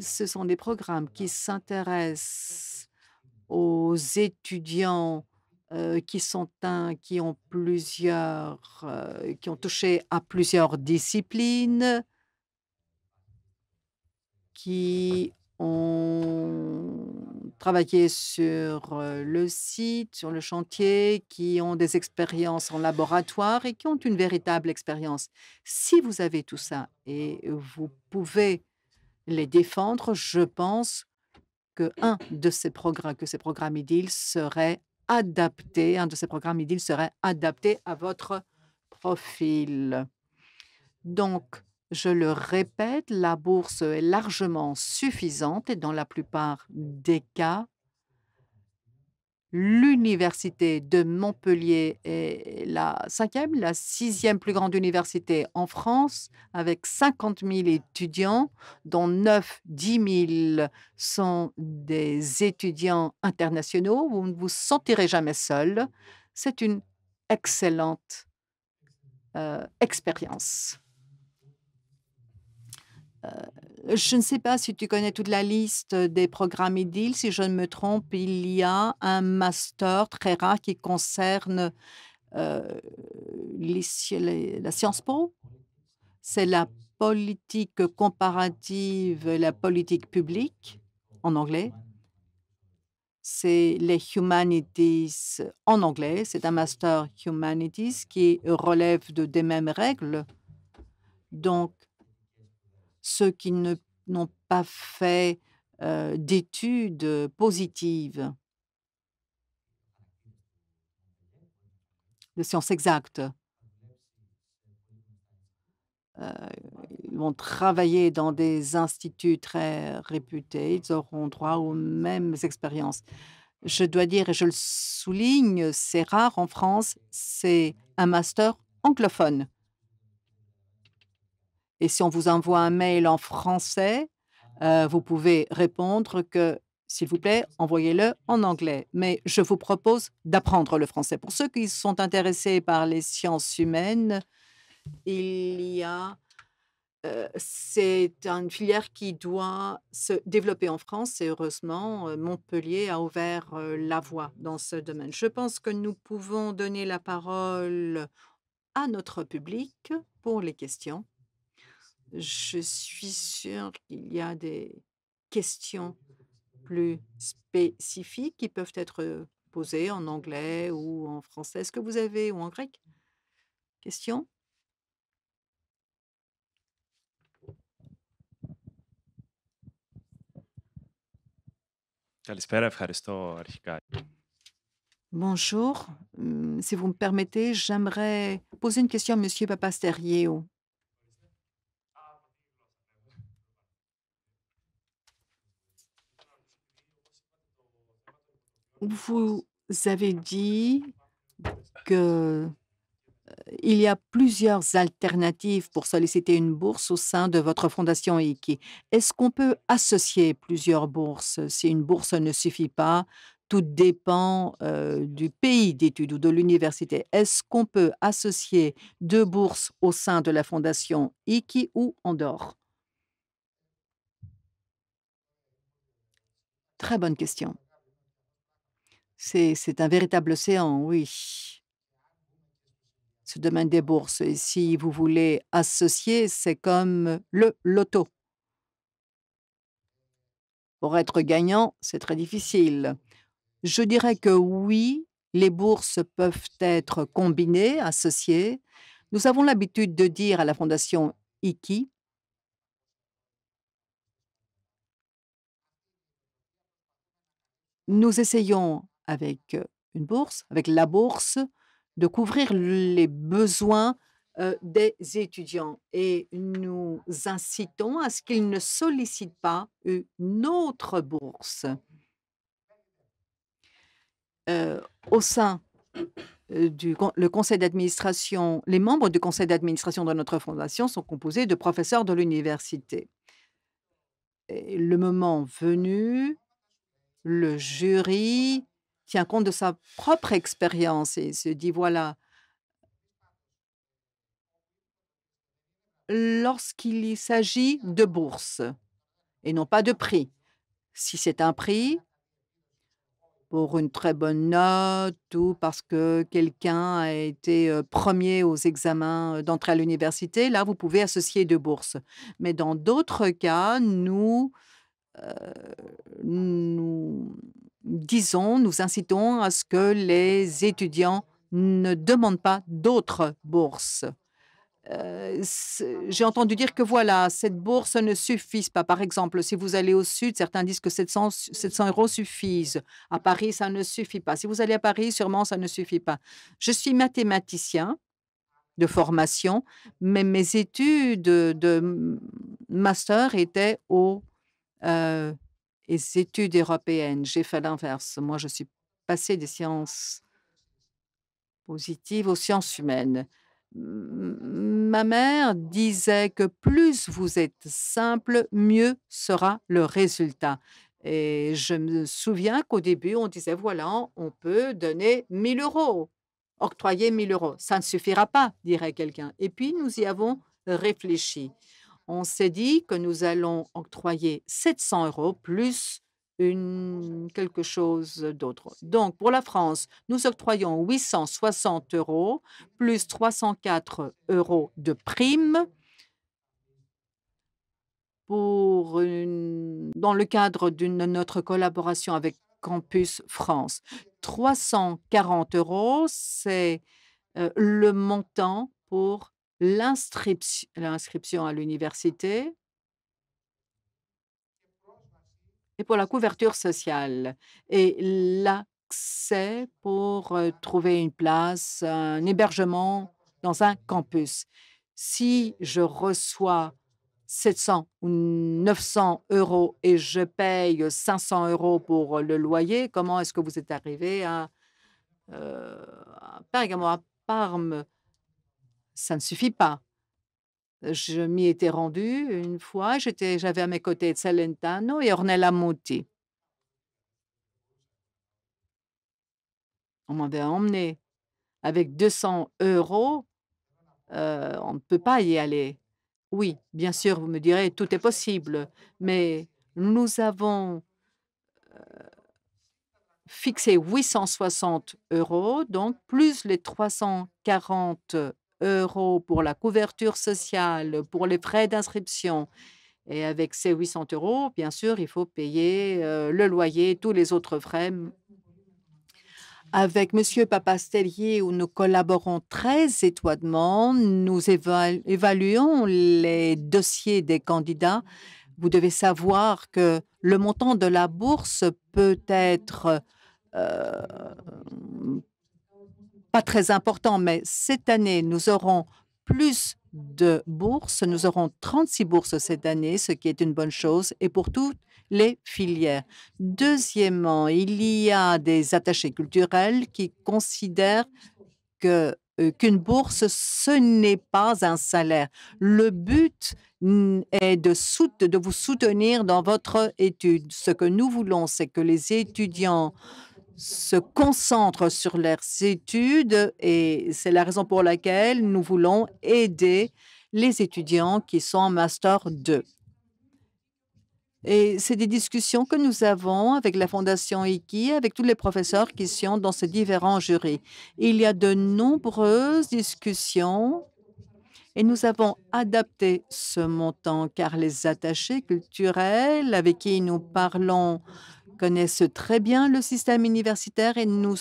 Ce sont des programmes qui s'intéressent aux étudiants qui ont qui ont touché à plusieurs disciplines qui ont travaillé sur le site, sur le chantier, qui ont des expériences en laboratoire et qui ont une véritable expérience. Si vous avez tout ça et vous pouvez les défendre, je pense que ces programmes IDIL serait adapté, un de ces programmes IDIL serait adapté à votre profil. Donc, je le répète, la bourse est largement suffisante et dans la plupart des cas, l'université de Montpellier est la 5e, la 6e plus grande université en France, avec 50 000 étudiants, dont 9 000 à 10 000 sont des étudiants internationaux. Vous ne vous sentirez jamais seul. C'est une excellente expérience. Je ne sais pas si tu connais toute la liste des programmes IDIL. Si je ne me trompe, il y a un master très rare qui concerne la Sciences Po. C'est la politique comparative, la politique publique en anglais. C'est les Humanities en anglais. C'est un master Humanities qui relève des mêmes règles. Donc, ceux qui n'ont pas fait d'études positives de sciences exactes, ils vont travailler dans des instituts très réputés, ils auront droit aux mêmes expériences. Je dois dire, et je le souligne, c'est rare en France, c'est un master anglophone. Et si on vous envoie un mail en français, vous pouvez répondre que, s'il vous plaît, envoyez-le en anglais. Mais je vous propose d'apprendre le français. Pour ceux qui sont intéressés par les sciences humaines, il y a, c'est une filière qui doit se développer en France et heureusement, Montpellier a ouvert la voie dans ce domaine. Je pense que nous pouvons donner la parole à notre public pour les questions. Je suis sûre qu'il y a des questions plus spécifiques qui peuvent être posées en anglais ou en français. Est-ce que vous avez ou en grec? Question? Καλησπέρα, ευχαριστώ αρχικά. Bonjour. Si vous me permettez, j'aimerais poser une question à Monsieur Papasterriou. Vous avez dit que il y a plusieurs alternatives pour solliciter une bourse au sein de votre fondation IKI. Est-ce qu'on peut associer plusieurs bourses? Si une bourse ne suffit pas, tout dépend du pays d'études ou de l'université. Est-ce qu'on peut associer 2 bourses au sein de la fondation IKI ou en dehors? Très bonne question. C'est un véritable océan, oui, ce domaine des bourses. Et si vous voulez associer, c'est comme le loto. Pour être gagnant, c'est très difficile. Je dirais que oui, les bourses peuvent être combinées, associées. Nous avons l'habitude de dire à la fondation IKI, nous essayons avec une bourse, avec la bourse, de couvrir les besoins des étudiants et nous incitons à ce qu'ils ne sollicitent pas une autre bourse. Au sein le conseil d'administration, les membres du conseil d'administration de notre fondation sont composés de professeurs de l'université. Et le moment venu, le jury tient compte de sa propre expérience et se dit, voilà, lorsqu'il s'agit de bourses et non pas de prix, si c'est un prix, pour une très bonne note ou parce que quelqu'un a été premier aux examens d'entrée à l'université. Là, vous pouvez associer deux bourses. Mais dans d'autres cas, nous disons, nous incitons à ce que les étudiants ne demandent pas d'autres bourses. J'ai entendu dire que voilà, cette bourse ne suffit pas. Par exemple, si vous allez au sud, certains disent que 700 euros suffisent. À Paris, ça ne suffit pas. Si vous allez à Paris, sûrement, ça ne suffit pas. Je suis mathématicien de formation, mais mes études de master étaient euh, les études européennes. J'ai fait l'inverse. Moi, je suis passée des sciences positives aux sciences humaines. Ma mère disait que plus vous êtes simple, mieux sera le résultat. Et je me souviens qu'au début, on disait, voilà, on peut donner 1000 euros, octroyer 1000 euros. Ça ne suffira pas, dirait quelqu'un. Et puis, nous y avons réfléchi. On s'est dit que nous allons octroyer 700 euros plus quelque chose d'autre. Donc, pour la France, nous octroyons 860 euros plus 304 euros de prime dans le cadre de notre collaboration avec Campus France. 340 euros, c'est le montant pour l'inscription à l'université et pour la couverture sociale et l'accès pour trouver une place, un hébergement dans un campus. Si je reçois 700 ou 900 euros et je paye 500 euros pour le loyer, comment est-ce que vous êtes arrivé à Bergamo, à Parme? Ça ne suffit pas. Je m'y étais rendue une fois. J'avais à mes côtés Celentano et Ornella Muti. On m'avait emmené. Avec 200 euros, on ne peut pas y aller. Oui, bien sûr, vous me direz, tout est possible, mais nous avons fixé 860 euros, donc plus les 340 euros pour la couverture sociale, pour les frais d'inscription. Et avec ces 800 euros, bien sûr, il faut payer le loyer, tous les autres frais. Avec Monsieur Papastellier, où nous collaborons très étroitement, nous évaluons les dossiers des candidats. Vous devez savoir que le montant de la bourse peut être euh, pas très important, mais cette année, nous aurons plus de bourses. Nous aurons 36 bourses cette année, ce qui est une bonne chose, et pour toutes les filières. Deuxièmement, il y a des attachés culturels qui considèrent qu'une bourse, ce n'est pas un salaire. Le but est de vous soutenir dans votre étude. Ce que nous voulons, c'est que les étudiants se concentrent sur leurs études et c'est la raison pour laquelle nous voulons aider les étudiants qui sont en Master 2. Et c'est des discussions que nous avons avec la Fondation IKI, avec tous les professeurs qui sont dans ces différents jurys. Il y a de nombreuses discussions et nous avons adapté ce montant car les attachés culturels avec qui nous parlons connaissent très bien le système universitaire et nous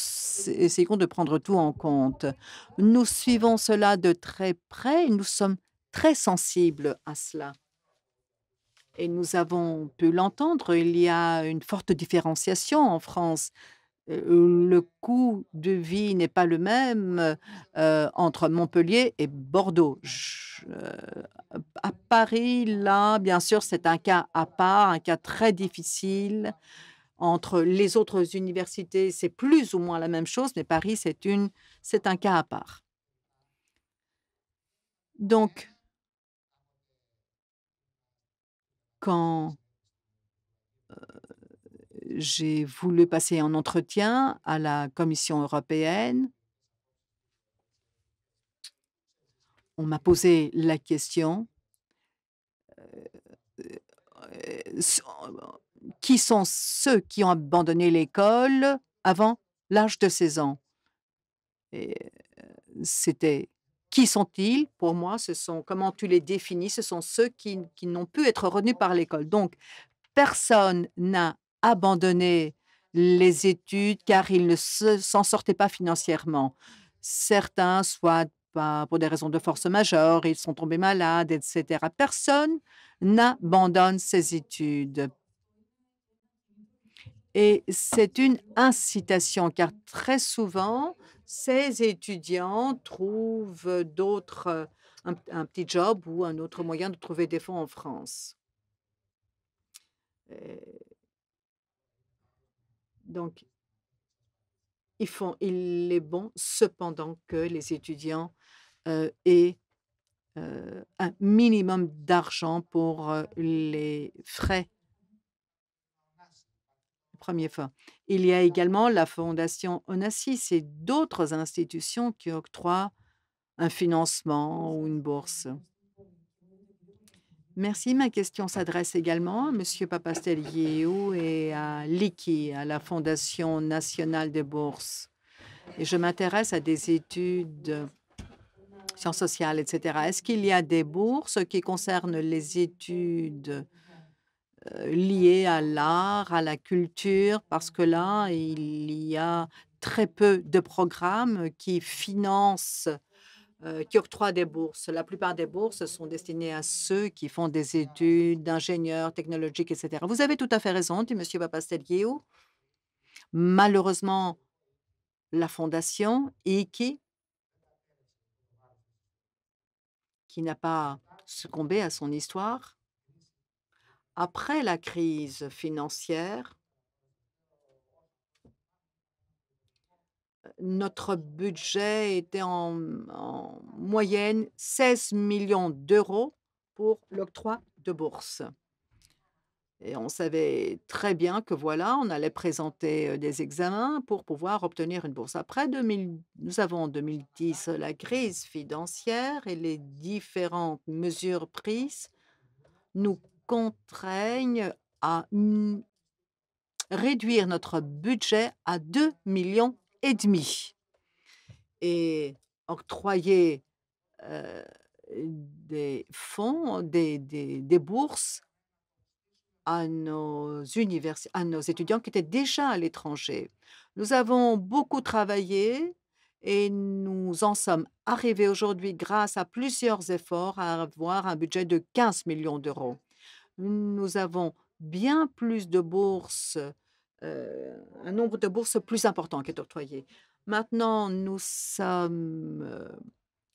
essayons de prendre tout en compte. Nous suivons cela de très près et nous sommes très sensibles à cela. Et nous avons pu l'entendre, il y a une forte différenciation en France. Le coût de vie n'est pas le même entre Montpellier et Bordeaux. À Paris, là, bien sûr, c'est un cas à part, un cas très difficile. Entre les autres universités, c'est plus ou moins la même chose, mais Paris, c'est un cas à part. Donc, quand j'ai voulu passer un entretien à la Commission européenne, on m'a posé la question qui sont ceux qui ont abandonné l'école avant l'âge de 16 ans. Et c'était qui sont-ils? Pour moi, ce sont, comment tu les définis? Ce sont ceux qui n'ont pu être retenus par l'école. Donc, personne n'a abandonné les études car ils ne s'en sortaient pas financièrement. Certains, soit pour des raisons de force majeure, ils sont tombés malades, etc. Personne n'abandonne ses études. Et c'est une incitation, car très souvent, ces étudiants trouvent un petit job ou un autre moyen de trouver des fonds en France. Euh, Donc, il est bon cependant que les étudiants aient un minimum d'argent pour les frais. Premier fois. Il y a également la Fondation Onassis et d'autres institutions qui octroient un financement ou une bourse. Merci. Ma question s'adresse également à M. Papastelliou et à l'IKI, à la Fondation nationale des bourses. Et je m'intéresse à des études sciences sociales, etc. Est-ce qu'il y a des bourses qui concernent les études liées à l'art, à la culture? Parce que là, il y a très peu de programmes qui financent, qui octroient des bourses. La plupart des bourses sont destinées à ceux qui font des études d'ingénieurs technologiques, etc. Vous avez tout à fait raison, dit M. Papastelliou. Malheureusement, la Fondation IKI, qui n'a pas succombé à son histoire, après la crise financière, notre budget était en moyenne 16 millions d'euros pour l'octroi de bourses. Et on savait très bien que voilà, on allait présenter des examens pour pouvoir obtenir une bourse. Après 2000, nous avons en 2010 la crise financière et les différentes mesures prises nous contraignent à réduire notre budget à 2,5 millions et octroyer des fonds, des bourses à nos à nos étudiants qui étaient déjà à l'étranger. Nous avons beaucoup travaillé et nous en sommes arrivés aujourd'hui, grâce à plusieurs efforts, à avoir un budget de 15 millions d'euros. Nous avons bien plus de bourses, un nombre de bourses plus important qui est octroyé. Maintenant, nous sommes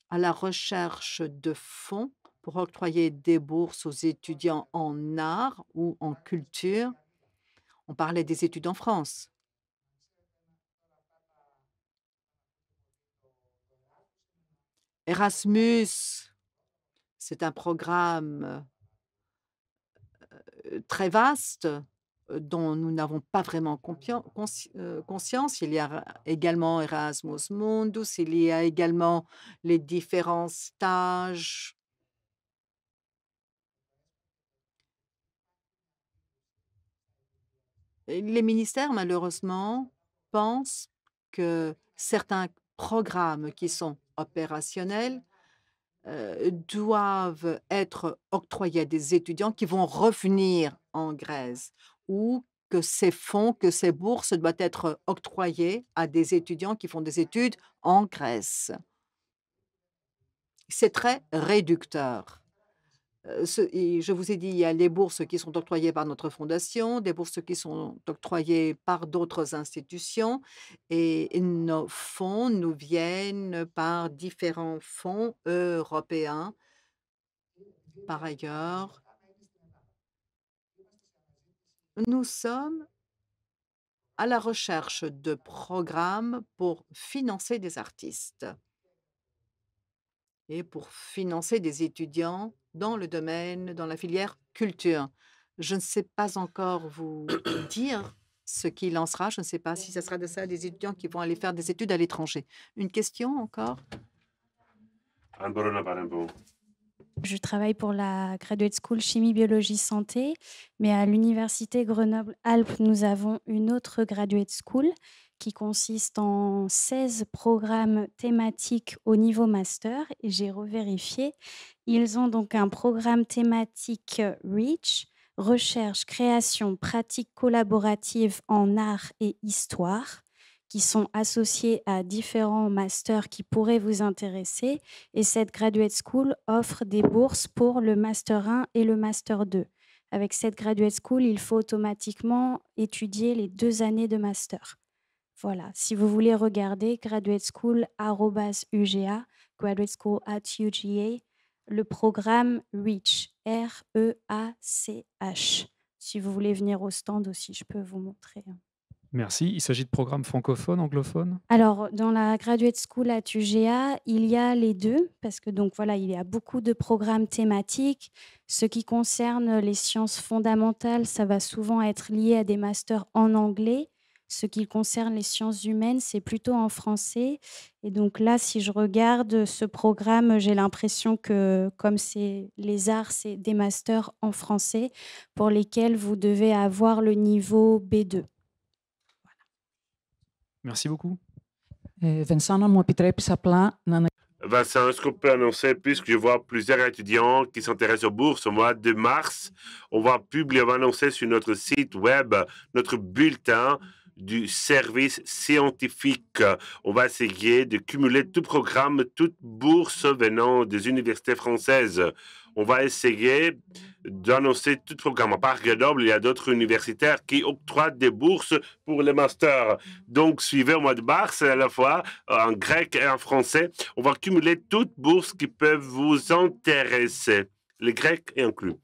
à la recherche de fonds pour octroyer des bourses aux étudiants en art ou en culture. On parlait des études en France. Erasmus, c'est un programme très vaste dont nous n'avons pas vraiment conscience. Il y a également Erasmus Mundus, il y a également les différents stages. Les ministères, malheureusement, pensent que certains programmes qui sont opérationnels doivent être octroyés à des étudiants qui vont revenir en Grèce ou que ces fonds, que ces bourses doivent être octroyées à des étudiants qui font des études en Grèce. C'est très réducteur. Et je vous ai dit, il y a les bourses qui sont octroyées par notre fondation, des bourses qui sont octroyées par d'autres institutions et nos fonds nous viennent par différents fonds européens. Par ailleurs, nous sommes à la recherche de programmes pour financer des artistes et pour financer des étudiants dans le domaine, dans la filière culture. Je ne sais pas encore vous dire ce qu'il en sera. Je ne sais pas si ce sera de ça des étudiants qui vont aller faire des études à l'étranger. Une question encore? Αν μπορώ να παρέμβω. Je travaille pour la Graduate School Chimie, Biologie, Santé, mais à l'Université Grenoble-Alpes, nous avons une autre Graduate School qui consiste en 16 programmes thématiques au niveau master, et j'ai revérifié. Ils ont donc un programme thématique REACH, recherche, création, pratique collaborative en art et histoire, qui sont associés à différents masters qui pourraient vous intéresser. Et cette Graduate School offre des bourses pour le Master 1 et le Master 2. Avec cette Graduate School, il faut automatiquement étudier les 2 années de master. Voilà, si vous voulez regarder graduteschool@uga, graduteschool@uga, le programme REACH, R-E-A-C-H. Si vous voulez venir au stand aussi, je peux vous montrer. Merci. Il s'agit de programmes francophones, anglophones? Alors, dans la Graduate School à UGA, il y a les 2 parce que donc voilà, il y a beaucoup de programmes thématiques. Ce qui concerne les sciences fondamentales, ça va souvent être lié à des masters en anglais. Ce qui concerne les sciences humaines, c'est plutôt en français. Et donc là, si je regarde ce programme, j'ai l'impression que comme c'est les arts, c'est des masters en français pour lesquels vous devez avoir le niveau B2. Merci beaucoup. Vincent, να μου επιτρέπεις απλά να Vincent, est-ce qu'on peut annoncer, puisque je vois plusieurs étudiants qui s'intéressent aux bourses au mois de mars, on va annoncer sur notre site web notre bulletin du service scientifique. On va essayer de cumuler tout programme, toute bourse venant des universités françaises. On va essayer d'annoncer tout programme. À part Grenoble, il y a d'autres universitaires qui octroient des bourses pour les masters. Donc, suivez au mois de mars, à la fois en grec et en français. On va cumuler toutes bourses qui peuvent vous intéresser, les grecs inclus.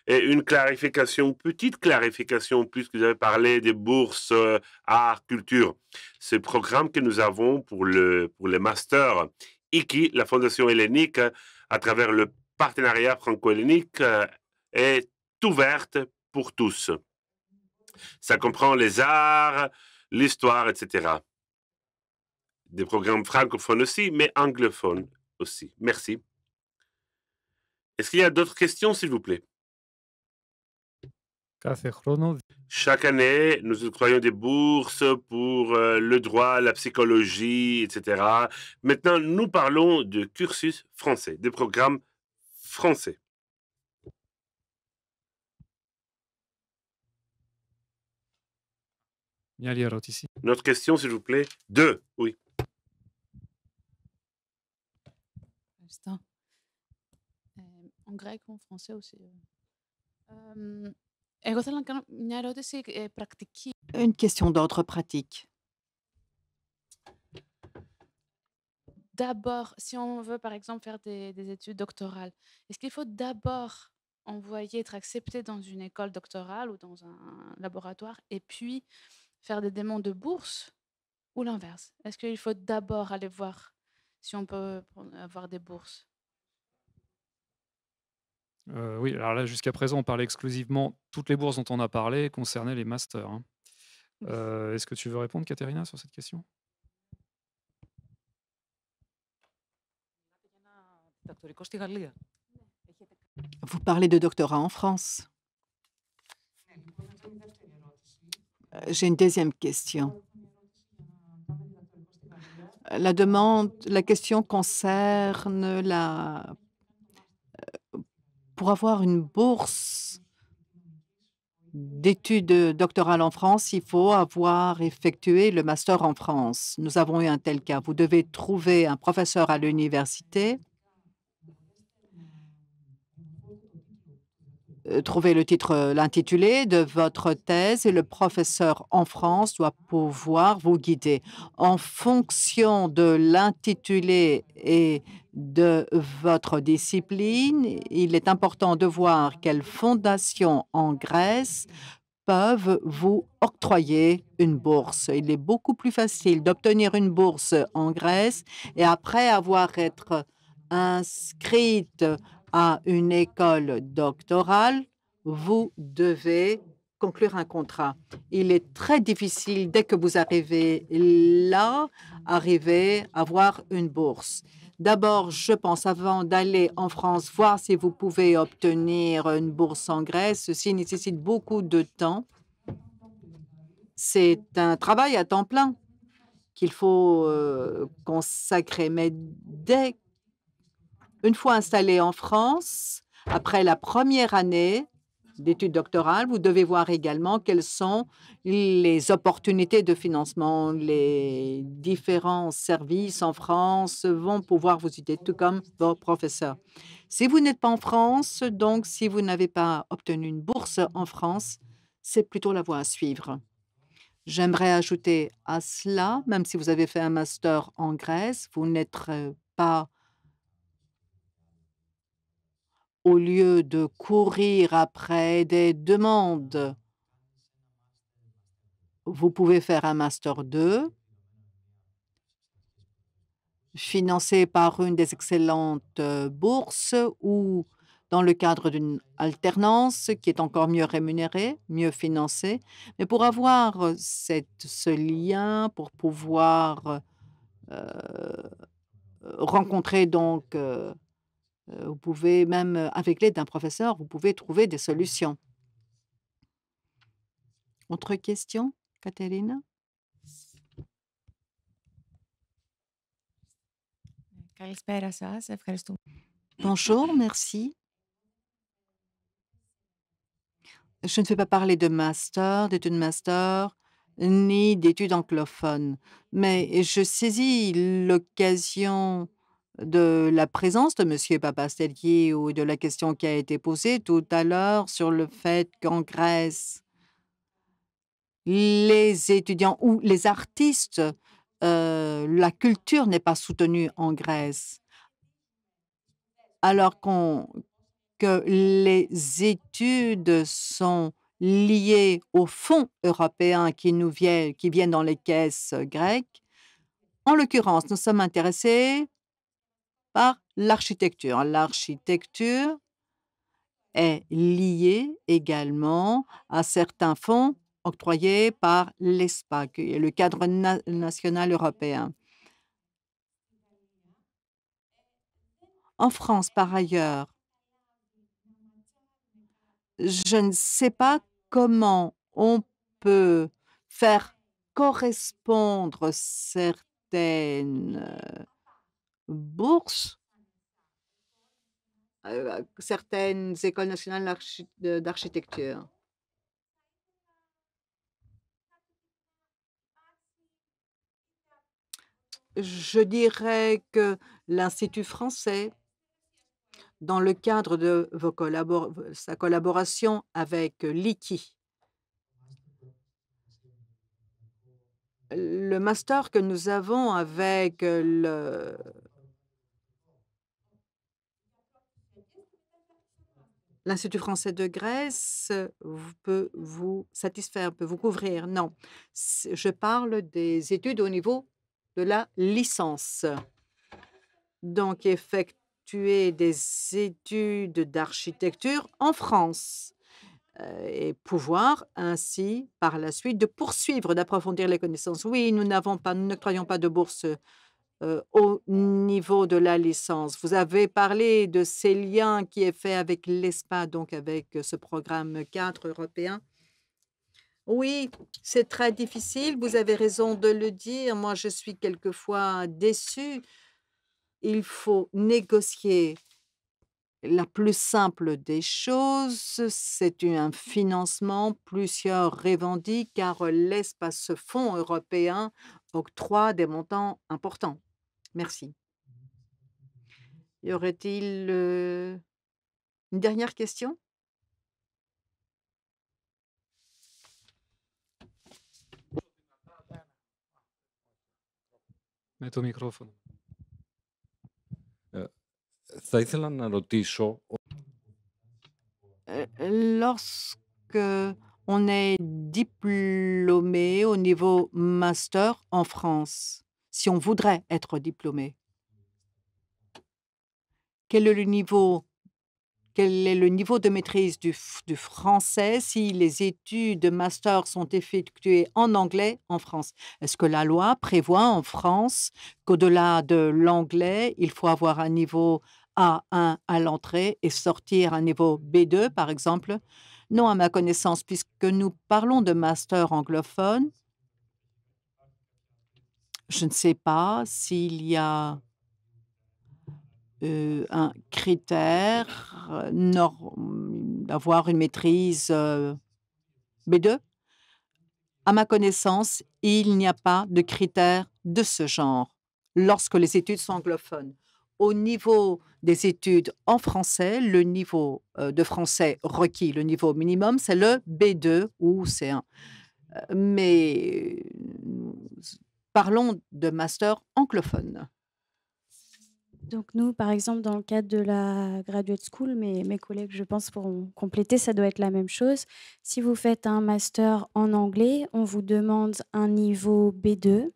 Et une clarification, petite clarification, puisque vous avez parlé des bourses art, culture. Ce programme que nous avons pour les masters, IKI, la Fondation hellénique, à travers le partenariat franco-hellénique, est ouverte pour tous. Ça comprend les arts, l'histoire, etc. Des programmes francophones aussi, mais anglophones aussi. Merci. Est-ce qu'il y a d'autres questions, s'il vous plaît? Chaque année, nous octroyons des bourses pour le droit, la psychologie, etc. Maintenant, nous parlons de cursus français, des programmes français. Notre question, s'il vous plaît. 2, oui. En grec ou en français aussi. Εγώ θέλω να κάνω μια ερώτηση πρακτική. Une question d'ordre pratique. D'abord, si on veut par exemple faire des études doctorales, est-ce qu'il faut d'abord envoyer, être accepté dans une école doctorale ou dans un laboratoire et puis faire des demandes de bourse ou l'inverse? Est-ce qu'il faut d'abord aller voir si on peut avoir des bourses? Oui, alors là, jusqu'à présent, on parlait exclusivement, toutes les bourses dont on a parlé concernaient les masters, hein. Est-ce que tu veux répondre, Katerina, sur cette question? Vous parlez de doctorat en France. J'ai une deuxième question. La question concerne pour avoir une bourse d'études doctorales en France, il faut avoir effectué le master en France. Nous avons eu un tel cas. Vous devez trouver un professeur à l'université, trouver le titre, l'intitulé de votre thèse et le professeur en France doit pouvoir vous guider. En fonction de l'intitulé et de votre discipline, il est important de voir quelles fondations en Grèce peuvent vous octroyer une bourse. Il est beaucoup plus facile d'obtenir une bourse en Grèce et après avoir été inscrite à une école doctorale, vous devez conclure un contrat. Il est très difficile, dès que vous arrivez là, à avoir une bourse. D'abord, je pense, avant d'aller en France, voir si vous pouvez obtenir une bourse en Grèce. Ceci nécessite beaucoup de temps. C'est un travail à temps plein qu'il faut consacrer. Mais une fois installé en France, après la première année d'études doctorales, vous devez voir également quelles sont les opportunités de financement. Les différents services en France vont pouvoir vous aider, tout comme vos professeurs. Si vous n'êtes pas en France, donc si vous n'avez pas obtenu une bourse en France, c'est plutôt la voie à suivre. J'aimerais ajouter à cela, même si vous avez fait un master en Grèce, vous n'êtes pas, au lieu de courir après des demandes, vous pouvez faire un master 2, financé par une des excellentes bourses ou dans le cadre d'une alternance qui est encore mieux rémunérée, mieux financée. Mais pour avoir ce lien, pour pouvoir rencontrer donc, vous pouvez même, avec l'aide d'un professeur, vous pouvez trouver des solutions. Autre question, Caterina? Καλησπέρα σας. Ευχαριστούμε. Bonjour, merci. Je ne vais pas parler de master, d'études master, ni d'études anglophones, mais je saisis l'occasion de la présence de Monsieur Papastelli ou de la question qui a été posée tout à l'heure sur le fait qu'en Grèce, les étudiants ou les artistes, la culture n'est pas soutenue en Grèce, alors que les études sont liées aux fonds européens qui viennent dans les caisses grecques. En l'occurrence, nous sommes intéressés par l'architecture. L'architecture est liée également à certains fonds octroyés par l'ESPA, qui est le cadre national européen. En France, par ailleurs, je ne sais pas comment on peut faire correspondre certaines bourses, certaines écoles nationales d'architecture. Je dirais que l'Institut français, dans le cadre de sa collaboration avec l'IKI, le master que nous avons avec l'Institut français de Grèce peut vous satisfaire, peut vous couvrir. Non, je parle des études au niveau de la licence. Donc, effectuer des études d'architecture en France et pouvoir ainsi, par la suite, de poursuivre, d'approfondir les connaissances. Oui, nous n'octroyons pas de bourse au niveau de la licence. Vous avez parlé de ces liens qui est fait avec l'ESPA, donc avec ce programme 4 européen. Oui, c'est très difficile. Vous avez raison de le dire. Moi, je suis quelquefois déçue. Il faut négocier la plus simple des choses. C'est un financement. Plusieurs revendiquent car l'espace fonds européen octroie des montants importants. Merci. Y aurait-il une dernière question? Mets au microphone. Θα ήθελα να ρωτήσω Lorsque on est diplômé au niveau master en France, si on voudrait être diplômé, quel est le niveau quel est le niveau de maîtrise du français si les études de master sont effectuées en anglais en France? Est-ce que la loi prévoit en France qu'au-delà de l'anglais, il faut avoir un niveau A1 à l'entrée et sortir un niveau B2, par exemple? Non, à ma connaissance, puisque nous parlons de master anglophone, je ne sais pas s'il y a un critère, d'avoir une maîtrise B2. À ma connaissance, il n'y a pas de critère de ce genre lorsque les études sont anglophones. Au niveau des études en français, le niveau de français requis, le niveau minimum, c'est le B2 ou C1. Mais nous parlons de master anglophone. Donc nous, par exemple, dans le cadre de la graduate school, mes collègues, je pense, pourront compléter, ça doit être la même chose. Si vous faites un master en anglais, on vous demande un niveau B2.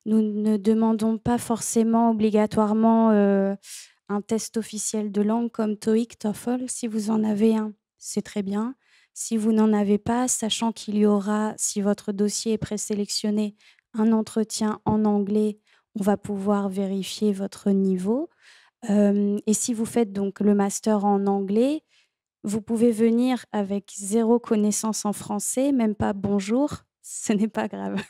Nous ne demandons pas forcément obligatoirement un test officiel de langue comme TOEIC, TOEFL. Si vous en avez un, c'est très bien. Si vous n'en avez pas, sachant qu'il y aura, si votre dossier est présélectionné, un entretien en anglais, on va pouvoir vérifier votre niveau. Et si vous faites donc le master en anglais, vous pouvez venir avec 0 connaissance en français, même pas bonjour, ce n'est pas grave.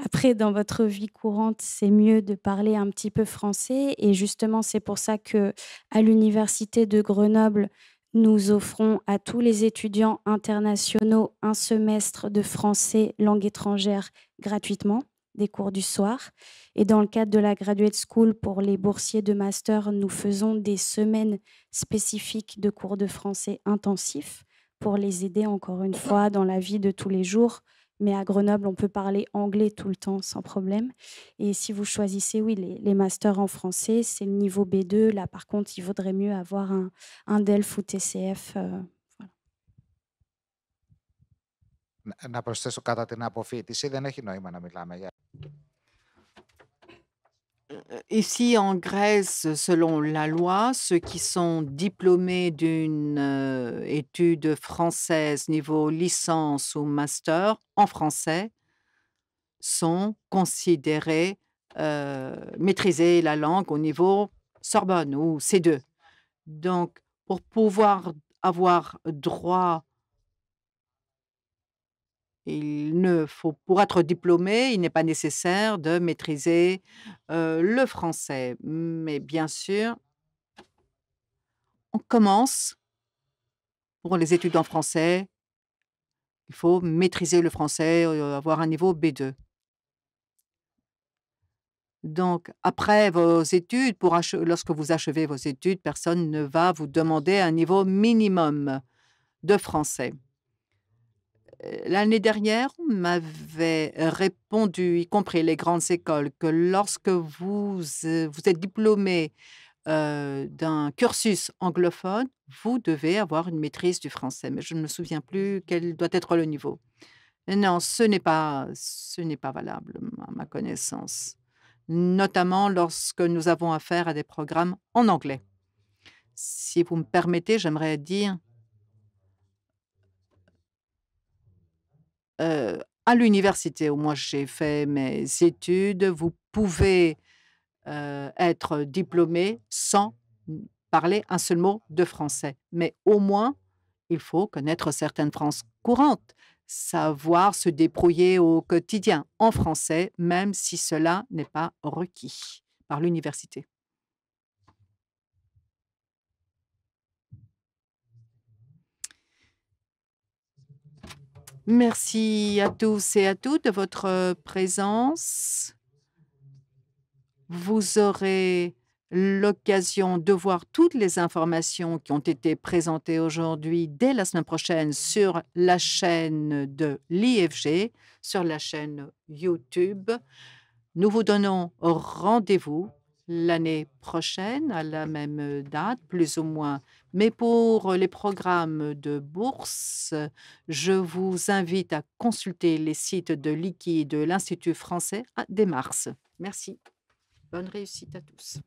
Après, dans votre vie courante, c'est mieux de parler un petit peu français et justement, c'est pour ça qu'à l'université de Grenoble, nous offrons à tous les étudiants internationaux un semestre de français langue étrangère gratuitement, des cours du soir. Et dans le cadre de la Graduate School, pour les boursiers de master, nous faisons des semaines spécifiques de cours de français intensifs pour les aider, encore une fois, dans la vie de tous les jours. Mais à Grenoble, on peut parler anglais tout le temps sans problème. Et si vous choisissez, oui, les masters en français, c'est le niveau B2. Là, par contre, il vaudrait mieux avoir un DELF ou TCF. Voilà. Να προσθέσω κατά την αποφοίτηση, δεν έχει νόημα να μιλάμε για... Ici, en Grèce, selon la loi, ceux qui sont diplômés d'une étude française niveau licence ou master en français sont considérés maîtriser la langue au niveau Sorbonne ou C2. Donc, pour pouvoir avoir droit, pour être diplômé, il n'est pas nécessaire de maîtriser le français. Mais bien sûr, on commence pour les études en français, il faut maîtriser le français, avoir un niveau B2. Donc, après vos études, lorsque vous achevez vos études, personne ne va vous demander un niveau minimum de français. L'année dernière, on m'avait répondu, y compris les grandes écoles, que lorsque vous êtes diplômé d'un cursus anglophone, vous devez avoir une maîtrise du français. Mais je ne me souviens plus quel doit être le niveau. Non, ce n'est pas valable, à ma connaissance. Notamment lorsque nous avons affaire à des programmes en anglais. Si vous me permettez, j'aimerais dire à l'université où moi j'ai fait mes études, vous pouvez être diplômé sans parler un seul mot de français. Mais au moins, il faut connaître certaines phrases courantes, savoir se débrouiller au quotidien en français, même si cela n'est pas requis par l'université. Merci à tous et à toutes de votre présence. Vous aurez l'occasion de voir toutes les informations qui ont été présentées aujourd'hui dès la semaine prochaine sur la chaîne de l'IFG, sur la chaîne YouTube. Nous vous donnons rendez-vous l'année prochaine à la même date, plus ou moins. Mais pour les programmes de bourse, je vous invite à consulter les sites de l'IKI de l'Institut français dès mars. Merci. Bonne réussite à tous.